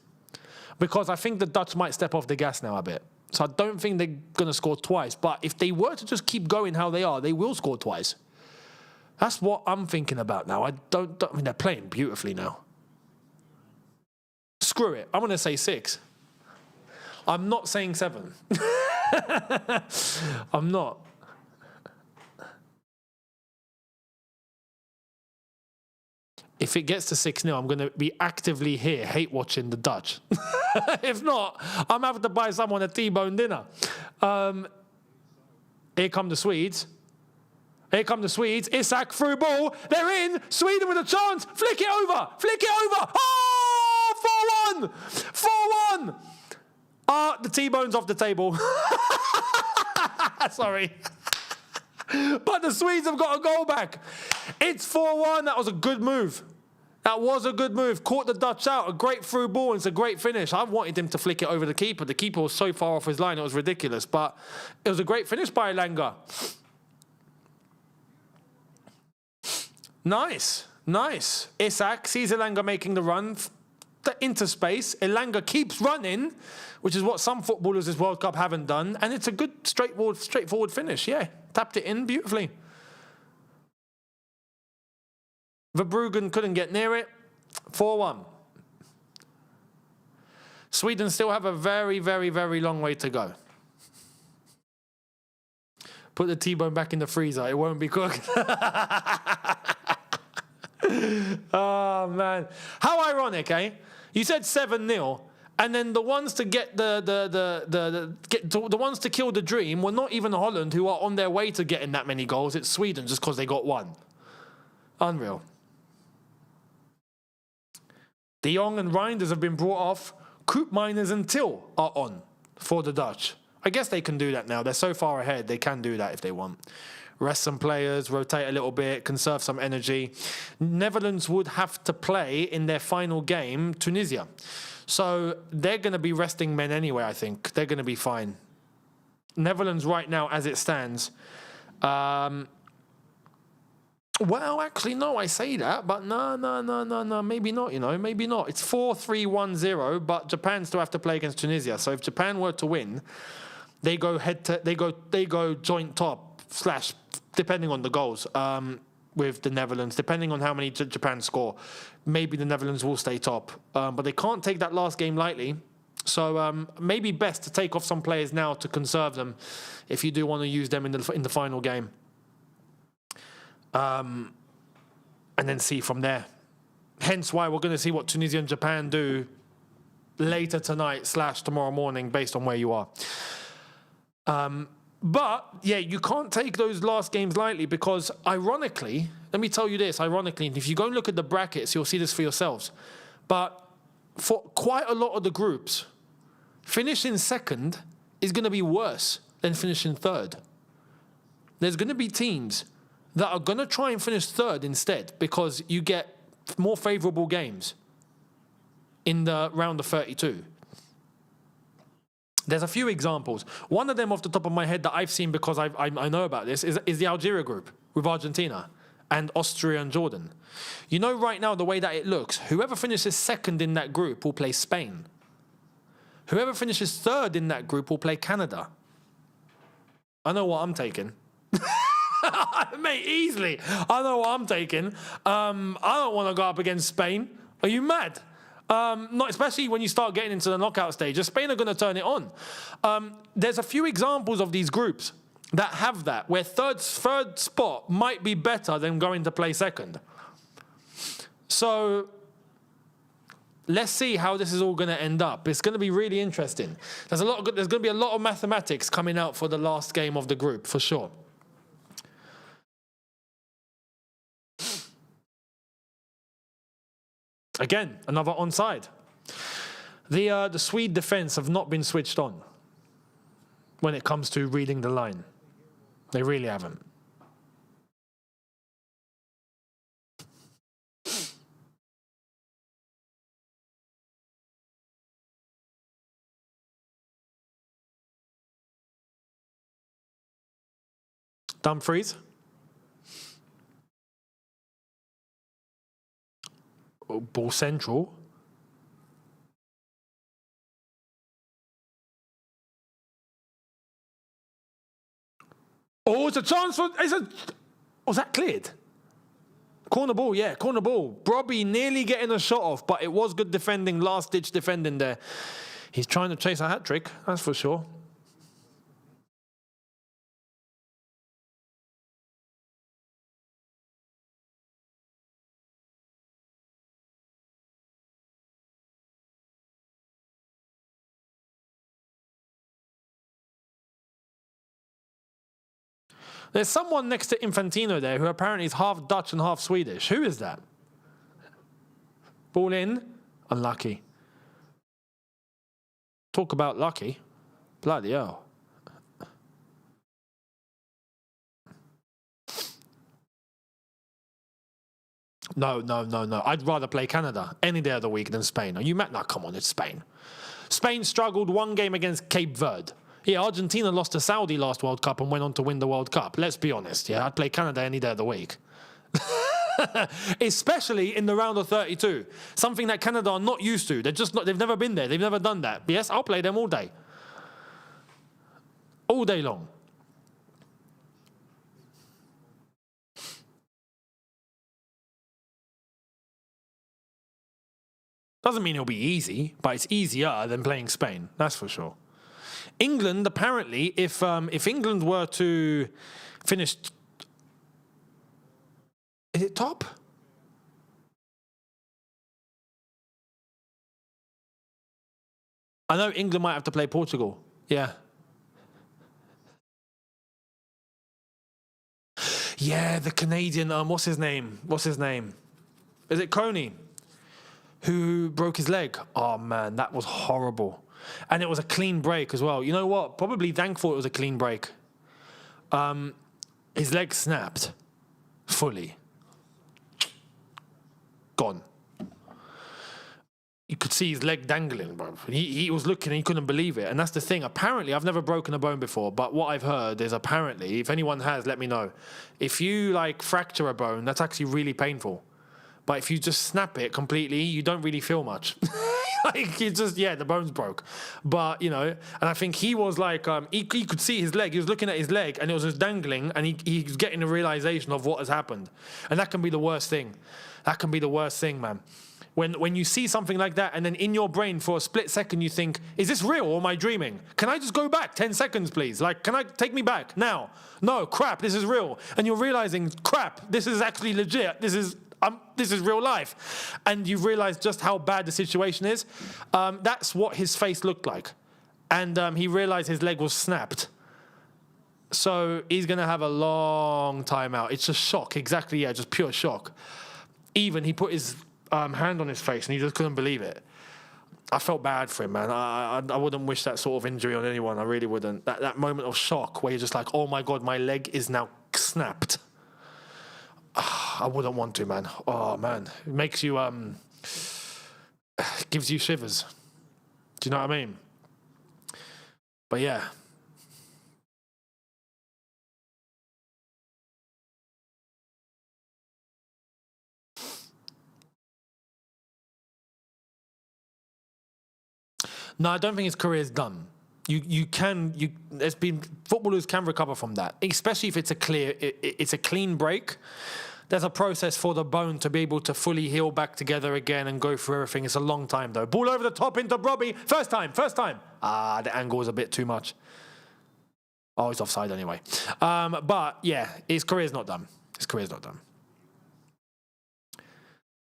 Speaker 1: because I think the Dutch might step off the gas now a bit. So I don't think they're going to score twice. But if they were to just keep going how they are, they will score twice. That's what I'm thinking about now. I mean, they're playing beautifully now. Screw it. I'm going to say 6. I'm not saying 7. I'm not. If it gets to 6-0, I'm going to be actively here, hate watching the Dutch. If not, I'm having to buy someone a T-bone dinner. Here come the Swedes. Here come the Swedes. Isak through ball. They're in. Sweden with a chance. Flick it over. Flick it over. Oh, 4-1. 4-1. The T-bone's off the table. Sorry. But the Swedes have got a goal back. It's 4-1. That was a good move. That was a good move. Caught the Dutch out. A great through ball. And it's a great finish. I wanted him to flick it over the keeper. The keeper was so far off his line. It was ridiculous. But it was a great finish by Elanga. Nice. Nice. Isak sees Elanga making the run into space. Elanga keeps running, which is what some footballers this World Cup haven't done. And it's a good, straightforward finish. Yeah. Tapped it in beautifully. Verbruggen couldn't get near it. 4-1. Sweden still have a very, very, very long way to go. Put the T-bone back in the freezer. It won't be cooked. Oh, man. How ironic, eh? You said 7-0. And then the ones to get the ones to kill the dream were not even Holland, who are on their way to getting that many goals. It's Sweden just because they got 1. Unreal. De Jong and Reinders have been brought off. Koopmeiners and Till are on for the Dutch. I guess they can do that now. They're so far ahead. They can do that if they want. Rest some players, rotate a little bit, conserve some energy. Netherlands would have to play in their final game Tunisia. So they're going to be resting men anyway, I think. They're going to be fine. Netherlands right now, as it stands. Well, actually, no, I say that, but no, maybe not, maybe not. It's 4-3-1-0, but Japan still have to play against Tunisia. So if Japan were to win, they go joint top / depending on the goals with the Netherlands, depending on how many Japan score. Maybe the Netherlands will stay top, but they can't take that last game lightly. So maybe best to take off some players now to conserve them if you do want to use them in the final game. And then see from there. Hence why we're going to see what Tunisia and Japan do later tonight / tomorrow morning based on where you are. But, yeah, you can't take those last games lightly because, ironically, let me tell you this, ironically, if you go and look at the brackets, you'll see this for yourselves. But for quite a lot of the groups, finishing second is going to be worse than finishing third. There's going to be teams that are going to try and finish third instead because you get more favourable games in the round of 32. There's a few examples. One of them off the top of my head that I've seen because I know about this is the Algeria group with Argentina and Austria and Jordan. You know right now the way that it looks, whoever finishes second in that group will play Spain. Whoever finishes third in that group will play Canada. I know what I'm taking. Mate, easily. I know what I'm taking. I don't want to go up against Spain. Are you mad? Not especially when you start getting into the knockout stage. Spain are going to turn it on. There's a few examples of these groups that have that, where third spot might be better than going to play second. So let's see how this is all going to end up. It's going to be really interesting. There's going to be a lot of mathematics coming out for the last game of the group, for sure. Again, another onside. The Swede defence have not been switched on when it comes to reading the line. They really haven't. Dumfries. Ball central. Oh, it's a chance for... Was that cleared? Corner ball, yeah, corner ball. Brobby nearly getting a shot off, but it was good defending, last-ditch defending there. He's trying to chase a hat-trick, that's for sure. There's someone next to Infantino there who apparently is half Dutch and half Swedish. Who is that? Ball in. Unlucky. Talk about lucky. Bloody hell. No. I'd rather play Canada any day of the week than Spain. Are you mad? No, come on, it's Spain. Spain struggled one game against Cape Verde. Yeah, Argentina lost to Saudi last World Cup and went on to win the World Cup. Let's be honest, yeah, I'd play Canada any day of the week. Especially in the round of 32. Something that Canada are not used to. They've never been there. They've never done that. But yes, I'll play them all day. All day long. Doesn't mean it'll be easy, but it's easier than playing Spain. That's for sure. England, apparently, if England were to finish... Is it top? I know England might have to play Portugal. Yeah. Yeah, the Canadian, what's his name? Is it Coney? Who broke his leg? Oh, man, that was horrible. And it was a clean break as well. You know what? Probably thankful it was a clean break. His leg snapped fully. Gone. You could see his leg dangling, bro. He was looking and he couldn't believe it. And that's the thing. Apparently, I've never broken a bone before, but what I've heard is apparently, if anyone has, let me know. If you, fracture a bone, that's actually really painful. But if you just snap it completely, you don't really feel much. The bone's broke. But, and I think he was he could see his leg. He was looking at his leg and it was just dangling and he was getting a realization of what has happened. And that can be the worst thing. That can be the worst thing, man. When you see something like that and then in your brain for a split second you think, is this real or am I dreaming? Can I just go back 10 seconds, please? Can I take me back now? No, crap, this is real. And you're realizing, crap, this is actually legit. This is real life. And you realize just how bad the situation is. That's what his face looked like. And he realized his leg was snapped. So he's going to have a long time out. It's just shock. Exactly, yeah, just pure shock. Even he put his hand on his face and he just couldn't believe it. I felt bad for him, man. I wouldn't wish that sort of injury on anyone. I really wouldn't. That moment of shock where you're just like, oh my God, my leg is now snapped. I wouldn't want to, man. Oh, man. It makes you, gives you shivers. Do you know what I mean? But yeah. No, I don't think his career is done. There's been footballers can recover from that, especially if it's a clean break. There's a process for the bone to be able to fully heal back together again and go through everything. It's a long time though. Ball over the top into Robbie. First time. The angle was a bit too much. Oh, he's offside anyway. But yeah, his career's not done.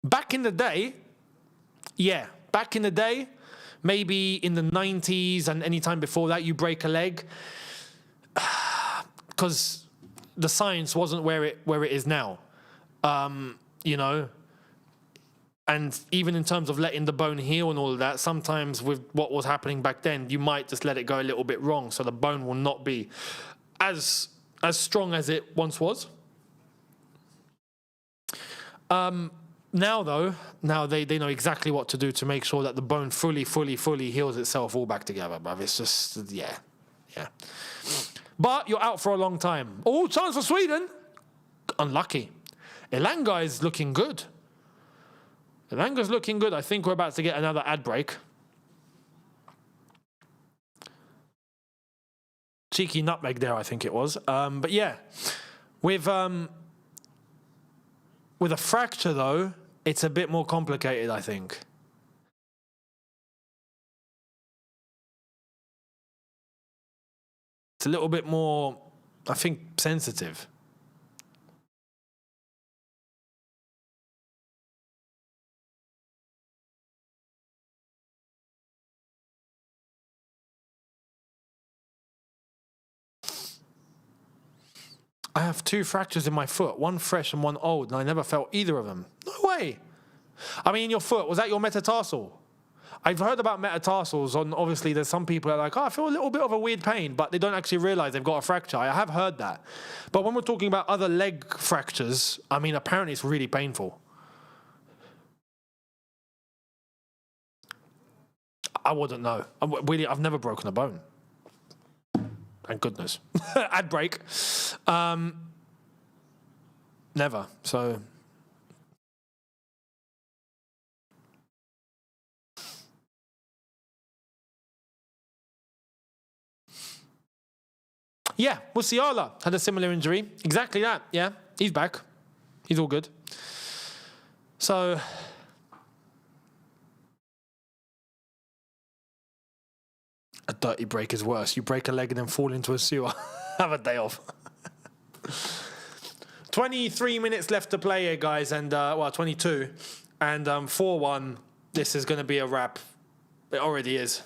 Speaker 1: Back in the day, maybe in the 90s and any time before that, you break a leg because the science wasn't where it is now, you know. And even in terms of letting the bone heal and all of that, sometimes with what was happening back then, you might just let it go a little bit wrong, so the bone will not be as strong as it once was. Now they know exactly what to do to make sure that the bone fully heals itself all back together, bruv. It's just, yeah. But you're out for a long time. Oh, chance for Sweden. Unlucky. Elanga is looking good. I think we're about to get another ad break. Cheeky nutmeg there, I think it was. But yeah, with a fracture though, it's a bit more complicated, I think. It's a little bit more, I think, sensitive. I have 2 fractures in my foot, one fresh and one old, and I never felt either of them. No way. I mean, your foot, was that your metatarsal? I've heard about metatarsals, and obviously there's some people that are like, oh, I feel a little bit of a weird pain, but they don't actually realize they've got a fracture. I have heard that. But when we're talking about other leg fractures, I mean, apparently it's really painful. I wouldn't know. I've never broken a bone. Thank goodness. Ad break. Never. So. Yeah, Musiala had a similar injury. Exactly that. Yeah, he's back. He's all good. So. A dirty break is worse. You break a leg and then fall into a sewer. Have a day off. 23 minutes left to play here, guys, and 22, and 4-1. This is going to be a wrap. It already is.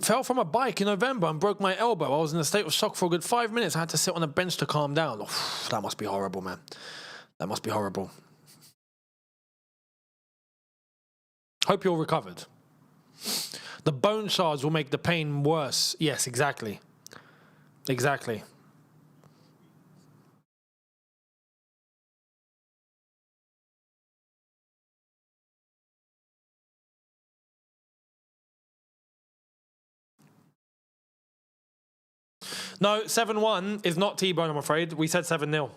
Speaker 1: Fell from a bike in November and broke my elbow. I was in a state of shock for a good 5 minutes. I had to sit on a bench to calm down. Oh, that must be horrible, man. That must be horrible. Hope you're recovered. The bone shards will make the pain worse. Yes, exactly. Exactly. No, 7-1 is not T-bone, I'm afraid. We said 7-0.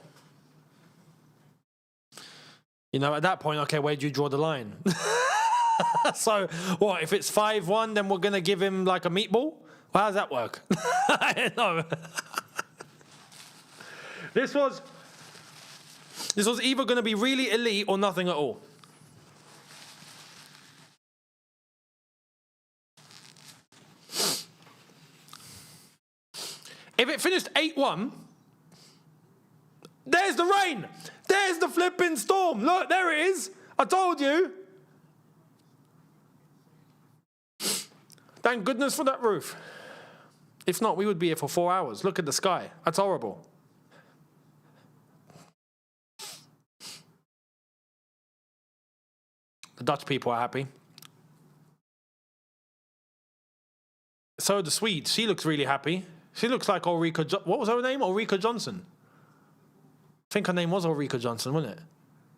Speaker 1: You know, at that point, okay, where do you draw the line? So, what, if it's 5-1, then we're going to give him like a meatball? Well, how does that work? No. This was This was either going to be really elite or nothing at all. If it finished 8-1, there's the rain. There's the flipping storm. Look, there it is. I told you. Thank goodness for that roof. If not, we would be here for 4 hours. Look at the sky. That's horrible. The Dutch people are happy. So the Swedes. She looks really happy. She looks like Ulrika. What was her name? Ulrika Johnson. I think her name was Ulrika Johnson, wasn't it?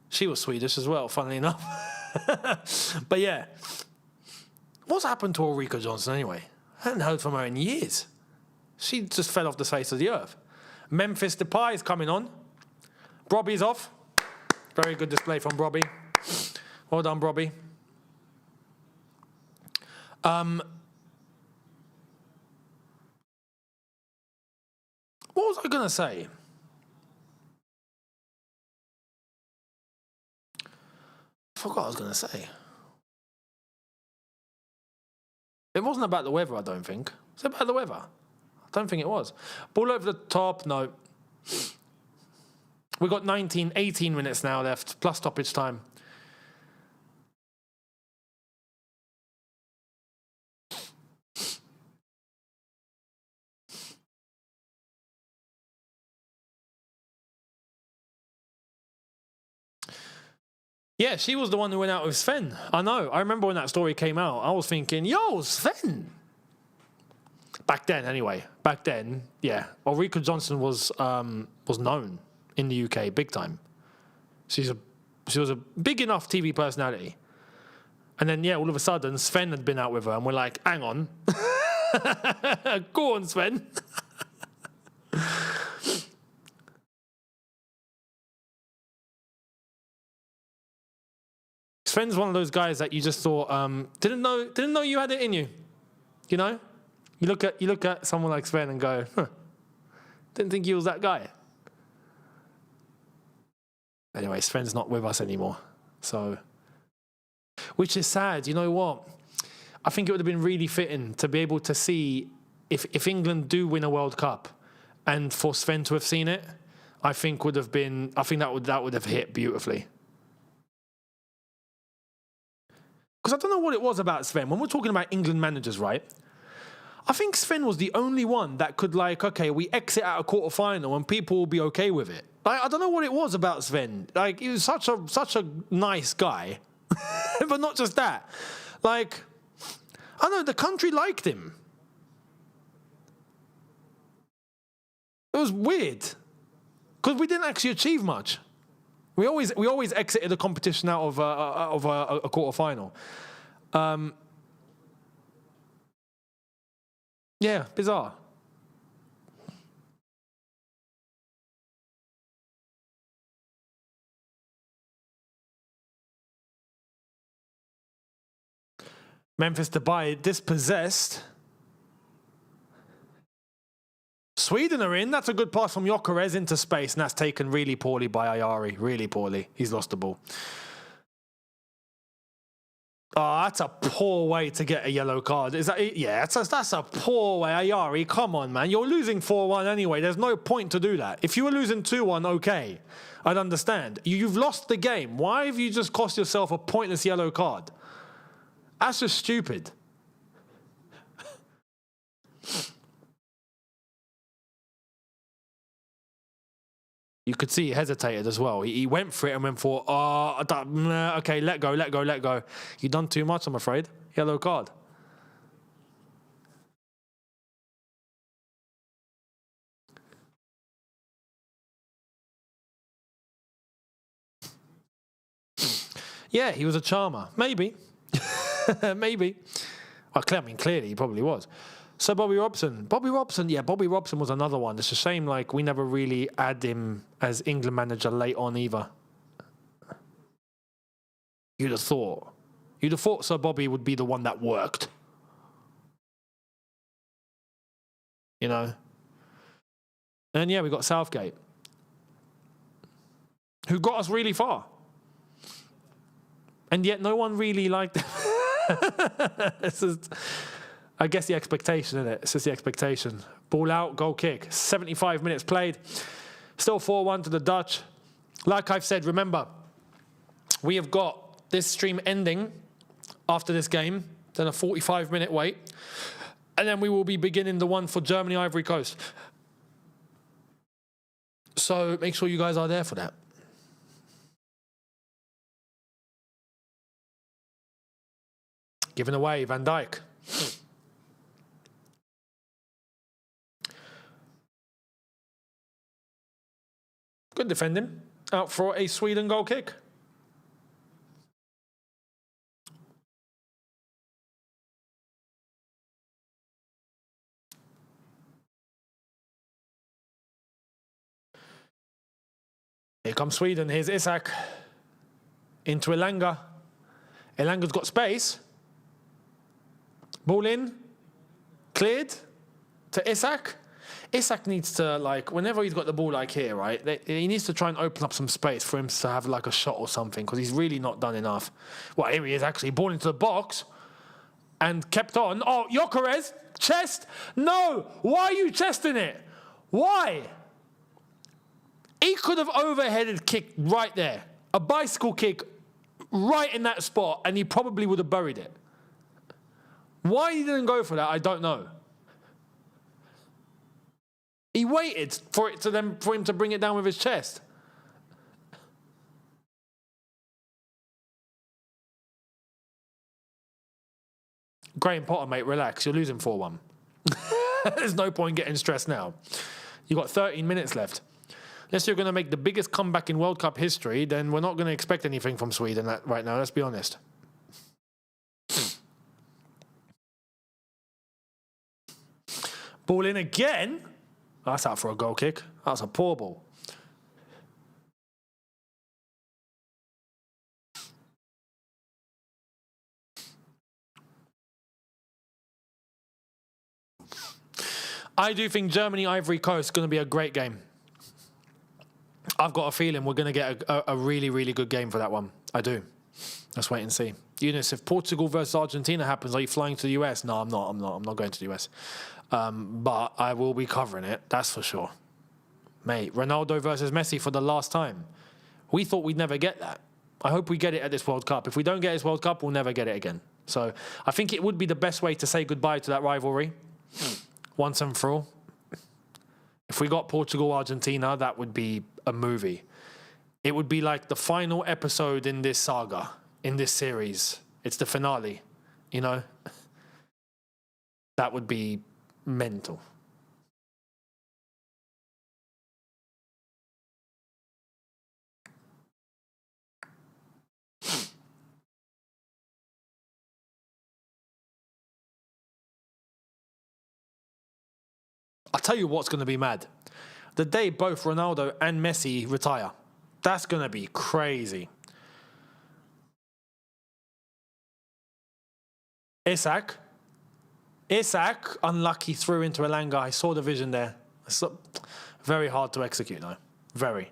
Speaker 1: She was Swedish as well, funnily enough. But yeah. What's happened to Ulrika Johnson anyway? I haven't heard from her in years. She just fell off the face of the earth. Memphis Depay is coming on. Brobby's off. Very good display from Brobby. Well done, Brobby. What was I going to say? I forgot what I was going to say. It wasn't about the weather, I don't think. Was it about the weather? I don't think it was. Ball over the top, no. We've got 18 minutes now left, plus stoppage time. Yeah, she was the one who went out with Sven. I know. I remember when that story came out. I was thinking, yo, Sven. Back then, anyway. Back then, yeah. Ulrika Johnson was known in the UK big time. She was a big enough TV personality. And then, yeah, all of a sudden, Sven had been out with her, and we're like, hang on. Go on, Sven. Sven's one of those guys that you just thought didn't know you had it in you. You know, you look at someone like Sven and go, didn't think he was that guy. Anyway, Sven's not with us anymore, so which is sad. You know what? I think it would have been really fitting to be able to see if England do win a World Cup, and for Sven to have seen it, I think that would have hit beautifully. Because I don't know what it was about Sven. When we're talking about England managers, right? I think Sven was the only one that could okay, we exit out a quarter-final and people will be okay with it. I don't know what it was about Sven. He was such a nice guy. But not just that. I don't know, the country liked him. It was weird. Because we didn't actually achieve much. We always exited a competition out of a quarter-final. Yeah, bizarre. Memphis Depay dispossessed. Sweden are in. That's a good pass from Gyökeres into space, and that's taken really poorly by Ayari. Really poorly. He's lost the ball. Oh, that's a poor way to get a yellow card. Is that? Yeah, that's a poor way. Ayari, come on, man. You're losing 4-1 anyway. There's no point to do that. If you were losing 2-1, okay, I'd understand. You've lost the game. Why have you just cost yourself a pointless yellow card? That's just stupid. You could see he hesitated as well. He went for it and went for, okay, let go. You've done too much, I'm afraid. Yellow card. Yeah, he was a charmer. Maybe. Maybe. Well, clearly he probably was. So Bobby Robson, yeah, Bobby Robson was another one. It's a shame, we never really had him as England manager late on either. You'd have thought Sir Bobby would be the one that worked. You know? And yeah, we got Southgate. who got us really far. And yet no one really liked them. It's just, I guess the expectation, isn't it? It's just the expectation. Ball out, goal kick. 75 minutes played. Still 4-1 to the Dutch. Like I've said, remember, we have got this stream ending after this game, then a 45-minute wait, and then we will be beginning the one for Germany, Ivory Coast. So make sure you guys are there for that. Giving away, Van Dijk. Good defending. Out for a Sweden goal kick. Here comes Sweden. Here's Isak. Into Elanga. Elanga's got space. Ball in. Cleared. To Isak. Isak needs to, like, whenever he's got the ball like here, right, he needs to try and open up some space for him to have, like, a shot or something, because he's really not done enough. Well, here he is, actually. Ball into the box. And kept on. Oh, Gyökeres. Chest. No. Why are you chesting it? Why? He could have overheaded kicked right there. A bicycle kick right in that spot, and he probably would have buried it. Why he didn't go for that, I don't know. He waited for him to bring it down with his chest. Graham Potter, mate, relax. You're losing 4-1. There's no point getting stressed now. You've got 13 minutes left. Unless you're going to make the biggest comeback in World Cup history, then we're not going to expect anything from Sweden right now, let's be honest. Ball in again. Oh, that's out for a goal kick. That's a poor ball. I do think Germany, Ivory Coast is going to be a great game. I've got a feeling we're going to get a really, really good game for that one. I do. Let's wait and see. Younes, if Portugal versus Argentina happens, are you flying to the US? No, I'm not. I'm not going to the US. But I will be covering it. That's for sure. Mate, Ronaldo versus Messi for the last time. We thought we'd never get that. I hope we get it at this World Cup. If we don't get this World Cup, we'll never get it again. So I think it would be the best way to say goodbye to that rivalry. Once and for all. If we got Portugal, Argentina, that would be a movie. It would be like the final episode in this saga, in this series. It's the finale, you know? That would be mental. I'll tell you what's going to be mad. The day both Ronaldo and Messi retire. That's going to be crazy. Isak, unlucky, threw into Elanga. I saw the vision there. It's very hard to execute now. Very.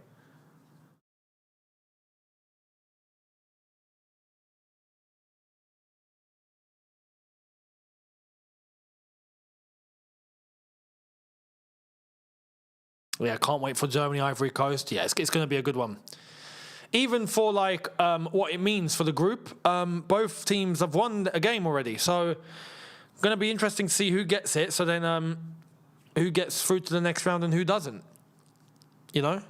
Speaker 1: Yeah, can't wait for Germany, Ivory Coast. Yeah, it's going to be a good one. Even for like what it means for the group, both teams have won a game already. So going to be interesting to see who gets it. So then who gets through to the next round and who doesn't. You know?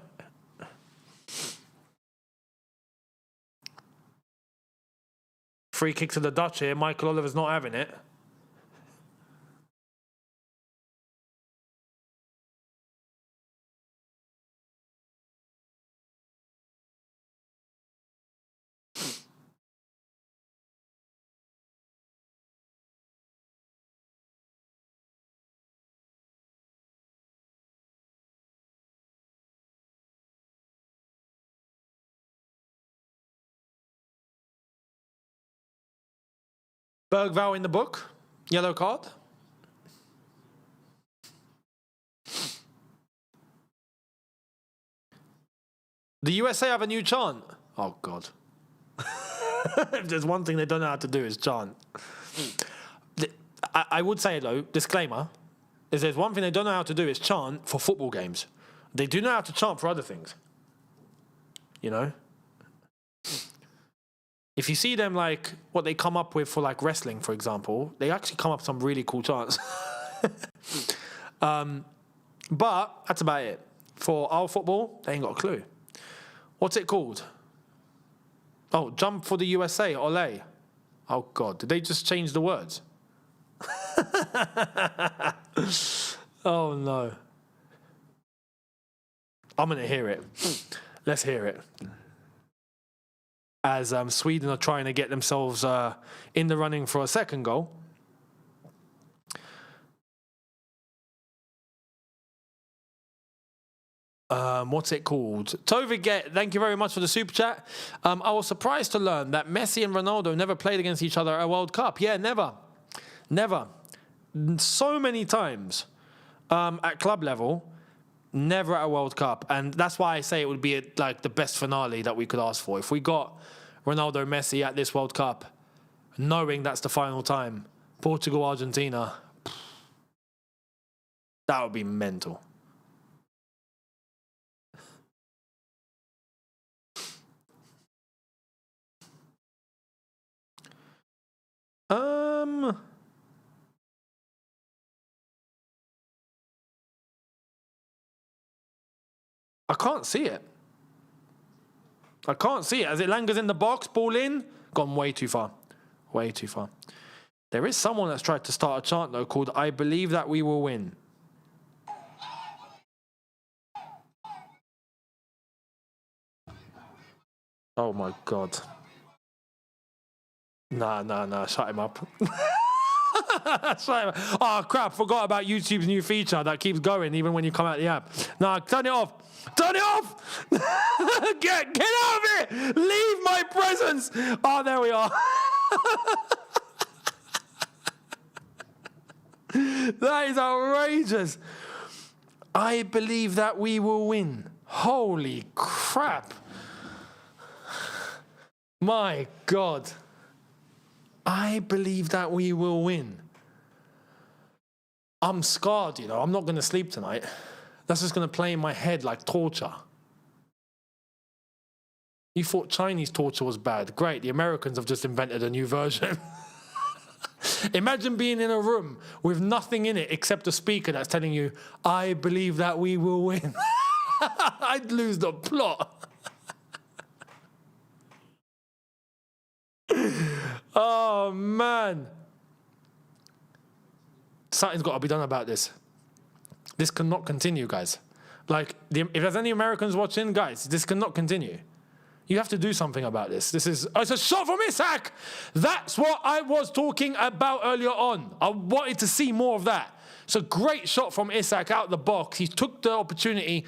Speaker 1: Free kick to the Dutch here. Michael Oliver's not having it. Bergvall in the book. Yellow card. The USA have a new chant. Oh, God. If there's one thing they don't know how to do is chant. I would say, though, disclaimer, is there's one thing they don't know how to do is chant for football games. They do know how to chant for other things. You know? If you see them, like, what they come up with for, like, wrestling, for example, they actually come up with some really cool chants. But that's about it. For our football, they ain't got a clue. What's it called? Oh, jump for the USA, ole. Oh, God, did they just change the words? Oh, no. I'm going to hear it. Let's hear it. As Sweden are trying to get themselves in the running for a second goal. What's it called? Toviget, thank you very much for the super chat. I was surprised to learn that Messi and Ronaldo never played against each other at a World Cup. Yeah, never. Never. So many times at club level, never at a World Cup. And that's why I say it would be like the best finale that we could ask for. If we got Ronaldo, Messi at this World Cup, knowing that's the final time, Portugal, Argentina, that would be mental. I can't see it. I can't see it. As it Langa's in the box, ball in, gone way too far. Way too far. There is someone that's tried to start a chant, though, called I Believe That We Will Win. Oh, my God. Nah. Shut him up. Oh, crap. Forgot about YouTube's new feature that keeps going even when you come out the app. Nah, turn it off. Turn it off. Get out of it. Leave my presence. Oh, there we are. That is outrageous. I believe that we will win. Holy crap. My God. I believe that we will win. I'm scarred, you know. I'm not going to sleep tonight. That's just going to play in my head like torture. You thought Chinese torture was bad. Great, the Americans have just invented a new version. Imagine being in a room with nothing in it except a speaker that's telling you, I believe that we will win. I'd lose the plot. Oh, man. Something's got to be done about this. This cannot continue, guys. Like, if there's any Americans watching, guys, this cannot continue. You have to do something about this. It's a shot from Isak. That's what I was talking about earlier on. I wanted to see more of that. It's a great shot from Isak out the box. He took the opportunity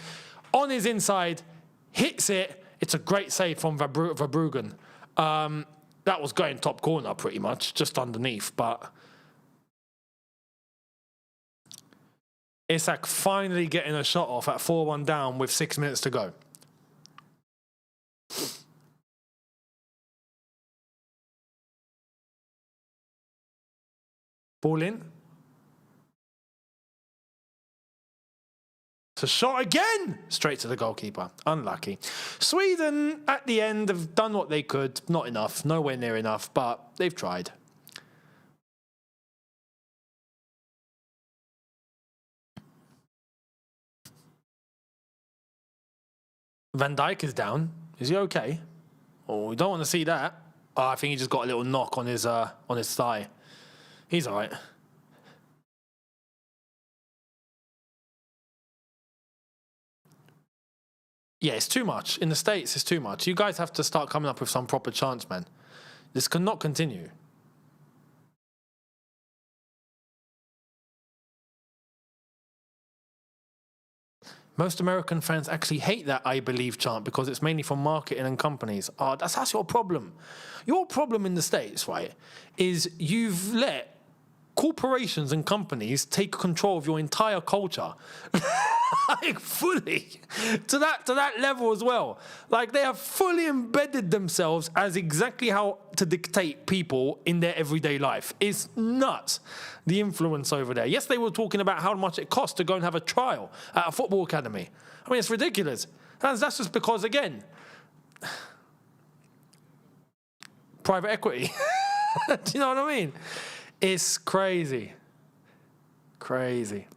Speaker 1: on his inside, hits it. It's a great save from Verbruggen. That was going top corner pretty much, just underneath. But Isak finally getting a shot off at 4-1 down with 6 minutes to go. Ball in. It's a shot again! Straight to the goalkeeper. Unlucky. Sweden, at the end, have done what they could. Not enough. Nowhere near enough, but they've tried. Van Dijk is down. Is he okay? Oh, we don't want to see that. Oh, I think he just got a little knock on his thigh. He's all right. Yeah, it's too much. In the States, it's too much. You guys have to start coming up with some proper chants, man. This cannot continue. Most American fans actually hate that I believe chant because it's mainly for marketing and companies. Oh, that's your problem. Your problem in the States, right, is you've let corporations and companies take control of your entire culture. Like fully to that level as well. Like they have fully embedded themselves as exactly how to dictate people in their everyday life. It's nuts, the influence over there. Yes, they were talking about how much it costs to go and have a trial at a football academy. I mean, it's ridiculous. And that's just because, again, private equity. Do you know what I mean? It's crazy. Crazy.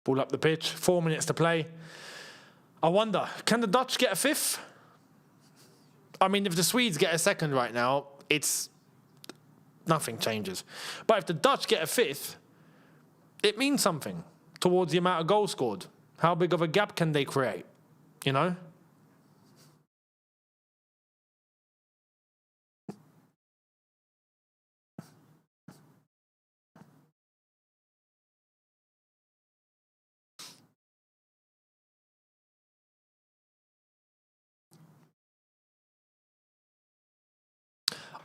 Speaker 1: Ball up the pitch, 4 minutes to play. I wonder, can the Dutch get a fifth? I mean, if the Swedes get a second right now, nothing changes. But if the Dutch get a fifth, it means something towards the amount of goals scored. How big of a gap can they create? You know?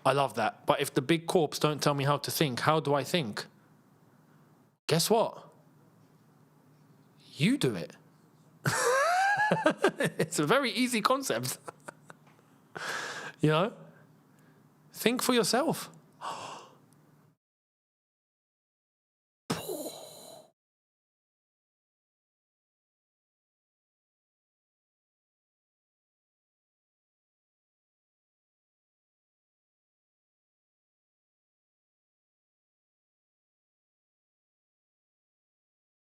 Speaker 1: I love that. But if the big corps don't tell me how to think, how do I think? Guess what? You do it. It's a very easy concept. You know? Think for yourself.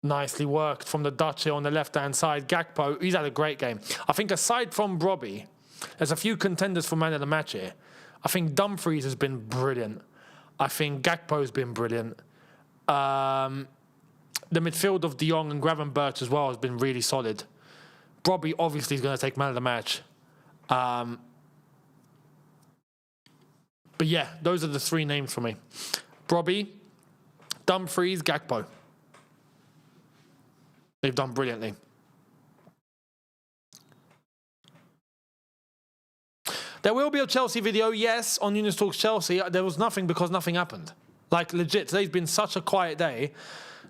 Speaker 1: Nicely worked from the Dutch here on the left-hand side. Gakpo, he's had a great game. I think aside from Robbie, there's a few contenders for man of the match here. I think Dumfries has been brilliant. I think Gakpo's been brilliant. The midfield of De Jong and Gravenberch as well has been really solid. Robbie obviously is going to take man of the match. But yeah, those are the three names for me. Robbie, Dumfries, Gakpo. They've done brilliantly. There will be a Chelsea video, yes, on Younes Talks Chelsea. There was nothing because nothing happened. Like, legit, today's been such a quiet day.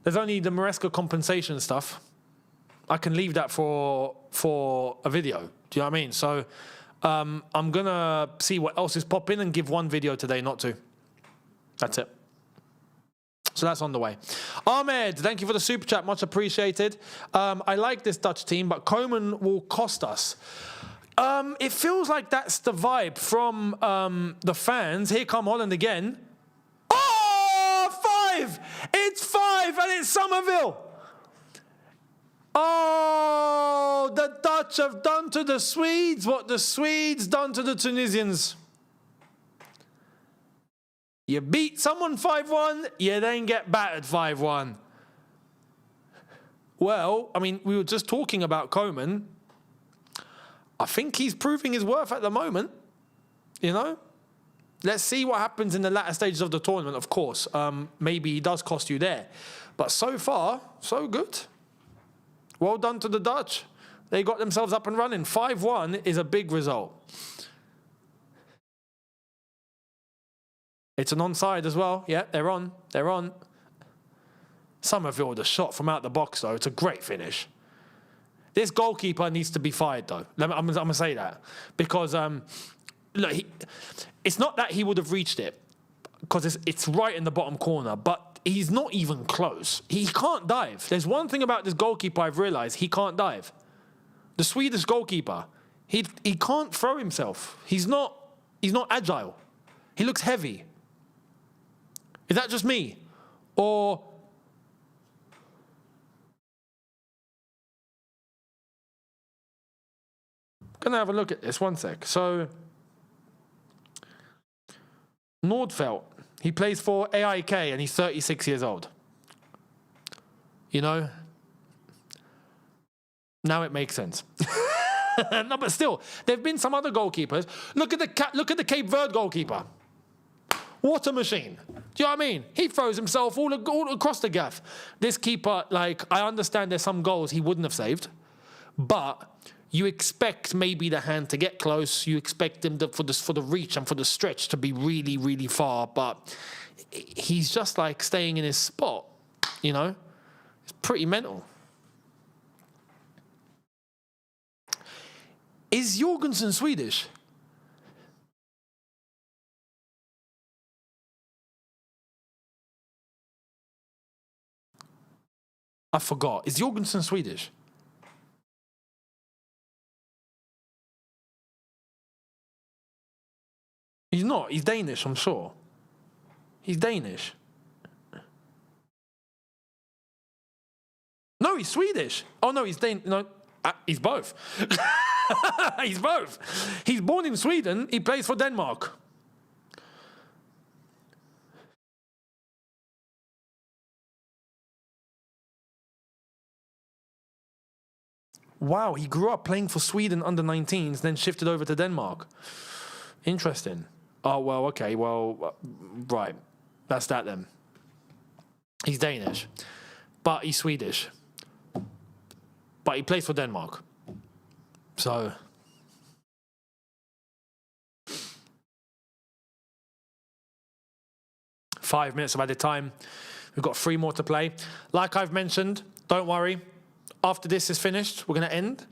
Speaker 1: There's only the Maresca compensation stuff. I can leave that for a video. Do you know what I mean? So I'm going to see what else is popping and give one video today, not two. That's it. So that's on the way. Ahmed, thank you for the super chat. Much appreciated. I like this Dutch team, but Koeman will cost us. It feels like that's the vibe from the fans. Here come Holland again. Oh, 5! It's 5 and it's Somerville. Oh, the Dutch have done to the Swedes what the Swedes done to the Tunisians. You beat someone 5-1, you then get battered 5-1. Well, I mean, we were just talking about Koeman. I think he's proving his worth at the moment, you know? Let's see what happens in the latter stages of the tournament, of course. Maybe he does cost you there. But so far, so good. Well done to the Dutch. They got themselves up and running. 5-1 is a big result. It's an onside as well. Yeah, they're on. They're on. Somerville with a shot from out the box, though. It's a great finish. This goalkeeper needs to be fired, though. I'm going to say that. Because, look, it's not that he would have reached it, because it's right in the bottom corner, but he's not even close. He can't dive. There's one thing about this goalkeeper I've realised. He can't dive. The Swedish goalkeeper, he can't throw himself. He's not agile. He looks heavy. Is that just me? Or... I'm going to have a look at this, one sec. So, Nordfeldt, he plays for AIK and he's 36 years old. You know? Now it makes sense. No, but still, there have been some other goalkeepers. Look at the Cape Verde goalkeeper. What a machine. Do you know what I mean? He throws himself all across the gaff. This keeper, like, I understand there's some goals he wouldn't have saved, but you expect maybe the hand to get close. You expect him for the reach and for the stretch to be really, really far, but he's just like staying in his spot, you know? It's pretty mental. Is Jorgensen Swedish? I forgot. Is Jorgensen Swedish? He's not. He's Danish, I'm sure. He's Danish. No, he's Swedish. Oh, no, he's Danish. No, he's both. He's both. He's born in Sweden. He plays for Denmark. Wow, he grew up playing for Sweden under 19s, then shifted over to Denmark. Interesting. Oh, well, okay, well, right. That's that then. He's Danish, but he's Swedish. But he plays for Denmark. So. Five minutes of added time. We've got 3 more to play. Like I've mentioned, don't worry. After this is finished, we're going to end.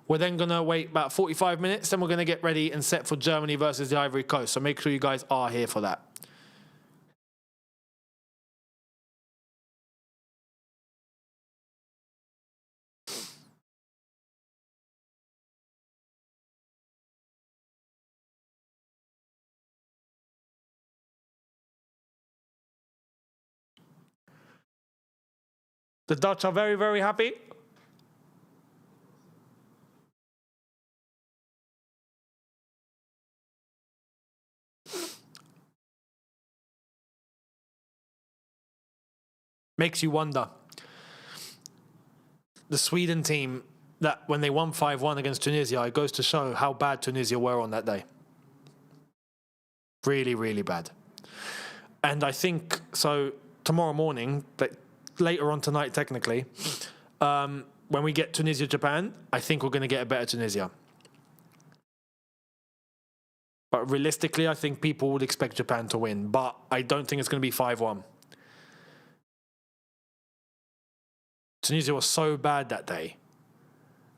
Speaker 1: We're then going to wait about 45 minutes. Then we're going to get ready and set for Germany versus the Ivory Coast. So make sure you guys are here for that. The Dutch are very, very happy. Makes you wonder. The Sweden team, that when they won 5-1 against Tunisia, it goes to show how bad Tunisia were on that day. Really, really bad. And I think, so tomorrow morning, later on tonight technically, when we get Tunisia-Japan, I think we're going to get a better Tunisia. But realistically, I think people would expect Japan to win. But I don't think it's going to be 5-1. Tunisia was so bad that day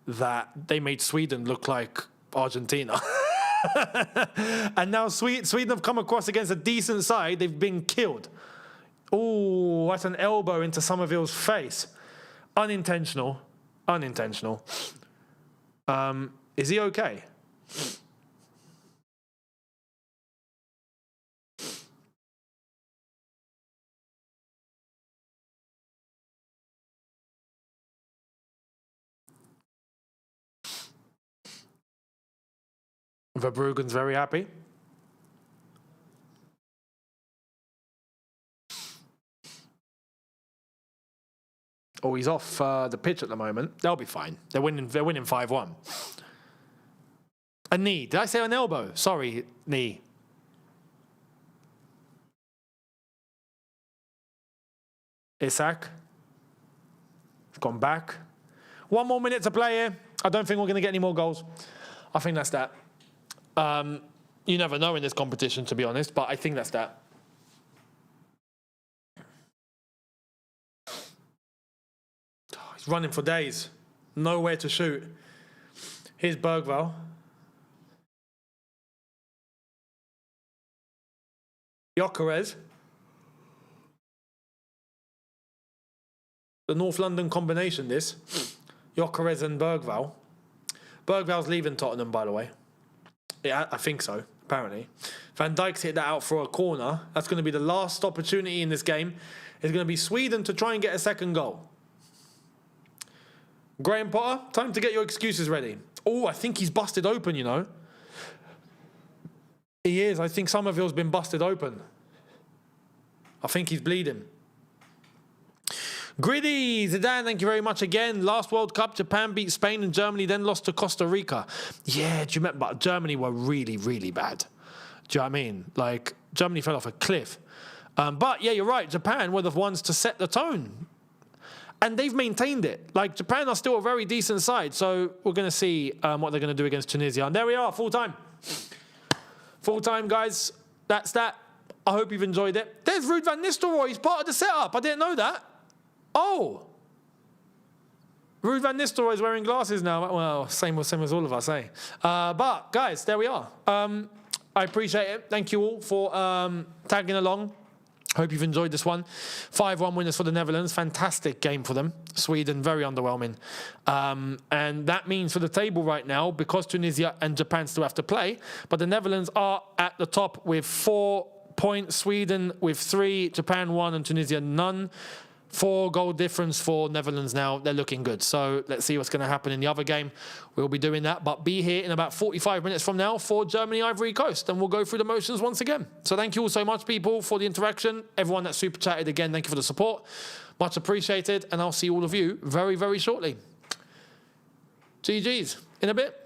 Speaker 1: that they made Sweden look like Argentina. And now Sweden have come across against a decent side. They've been killed. Oh, that's an elbow into Somerville's face. Unintentional. Unintentional. Is he okay? Verbruggen's very happy. Oh, he's off the pitch at the moment. They'll be fine. They're winning 5-1. A knee. Did I say an elbow? Sorry, knee. Isak. Gone back. 1 more minute to play here. I don't think we're going to get any more goals. I think that's that. You never know in this competition, to be honest, but I think that's that. Oh, he's running for days. Nowhere to shoot. Here's Bergvall. Gyökeres. The North London combination, this. Gyökeres and Bergvall. Bergvall's leaving Tottenham, by the way. Yeah, I think so, apparently. Van Dijk's hit that out for a corner. That's going to be the last opportunity in this game. It's going to be Sweden to try and get a second goal. Graham Potter, time to get your excuses ready. Oh, I think he's busted open, you know. He is. I think Somerville's been busted open. I think he's bleeding. Gritty, Zidane, thank you very much again. Last World Cup, Japan beat Spain and Germany, then lost to Costa Rica. Yeah, do you remember? But Germany were really, really bad. Do you know what I mean? Like, Germany fell off a cliff. But yeah, you're right. Japan were the ones to set the tone. And they've maintained it. Like, Japan are still a very decent side. So we're going to see what they're going to do against Tunisia. And there we are, full time. Full time, guys. That's that. I hope you've enjoyed it. There's Ruud van Nistelrooy. He's part of the setup. I didn't know that. Oh. Ruud van Nistelrooy is wearing glasses now. Well, same as all of us, eh? But, guys, there we are. I appreciate it. Thank you all for tagging along. Hope you've enjoyed this one. 5-1 winners for the Netherlands. Fantastic game for them. Sweden, very underwhelming. And that means for the table right now, because Tunisia and Japan still have to play, but the Netherlands are at the top with 4 points. Sweden with 3, Japan 1 and Tunisia none. 4 goal difference for Netherlands now. They're looking good. So let's see what's going to happen in the other game. We'll be doing that. But be here in about 45 minutes from now for Germany, Ivory Coast. And we'll go through the motions once again. So thank you all so much, people, for the interaction. Everyone that super chatted again, thank you for the support. Much appreciated. And I'll see all of you very, very shortly. GG's. In a bit.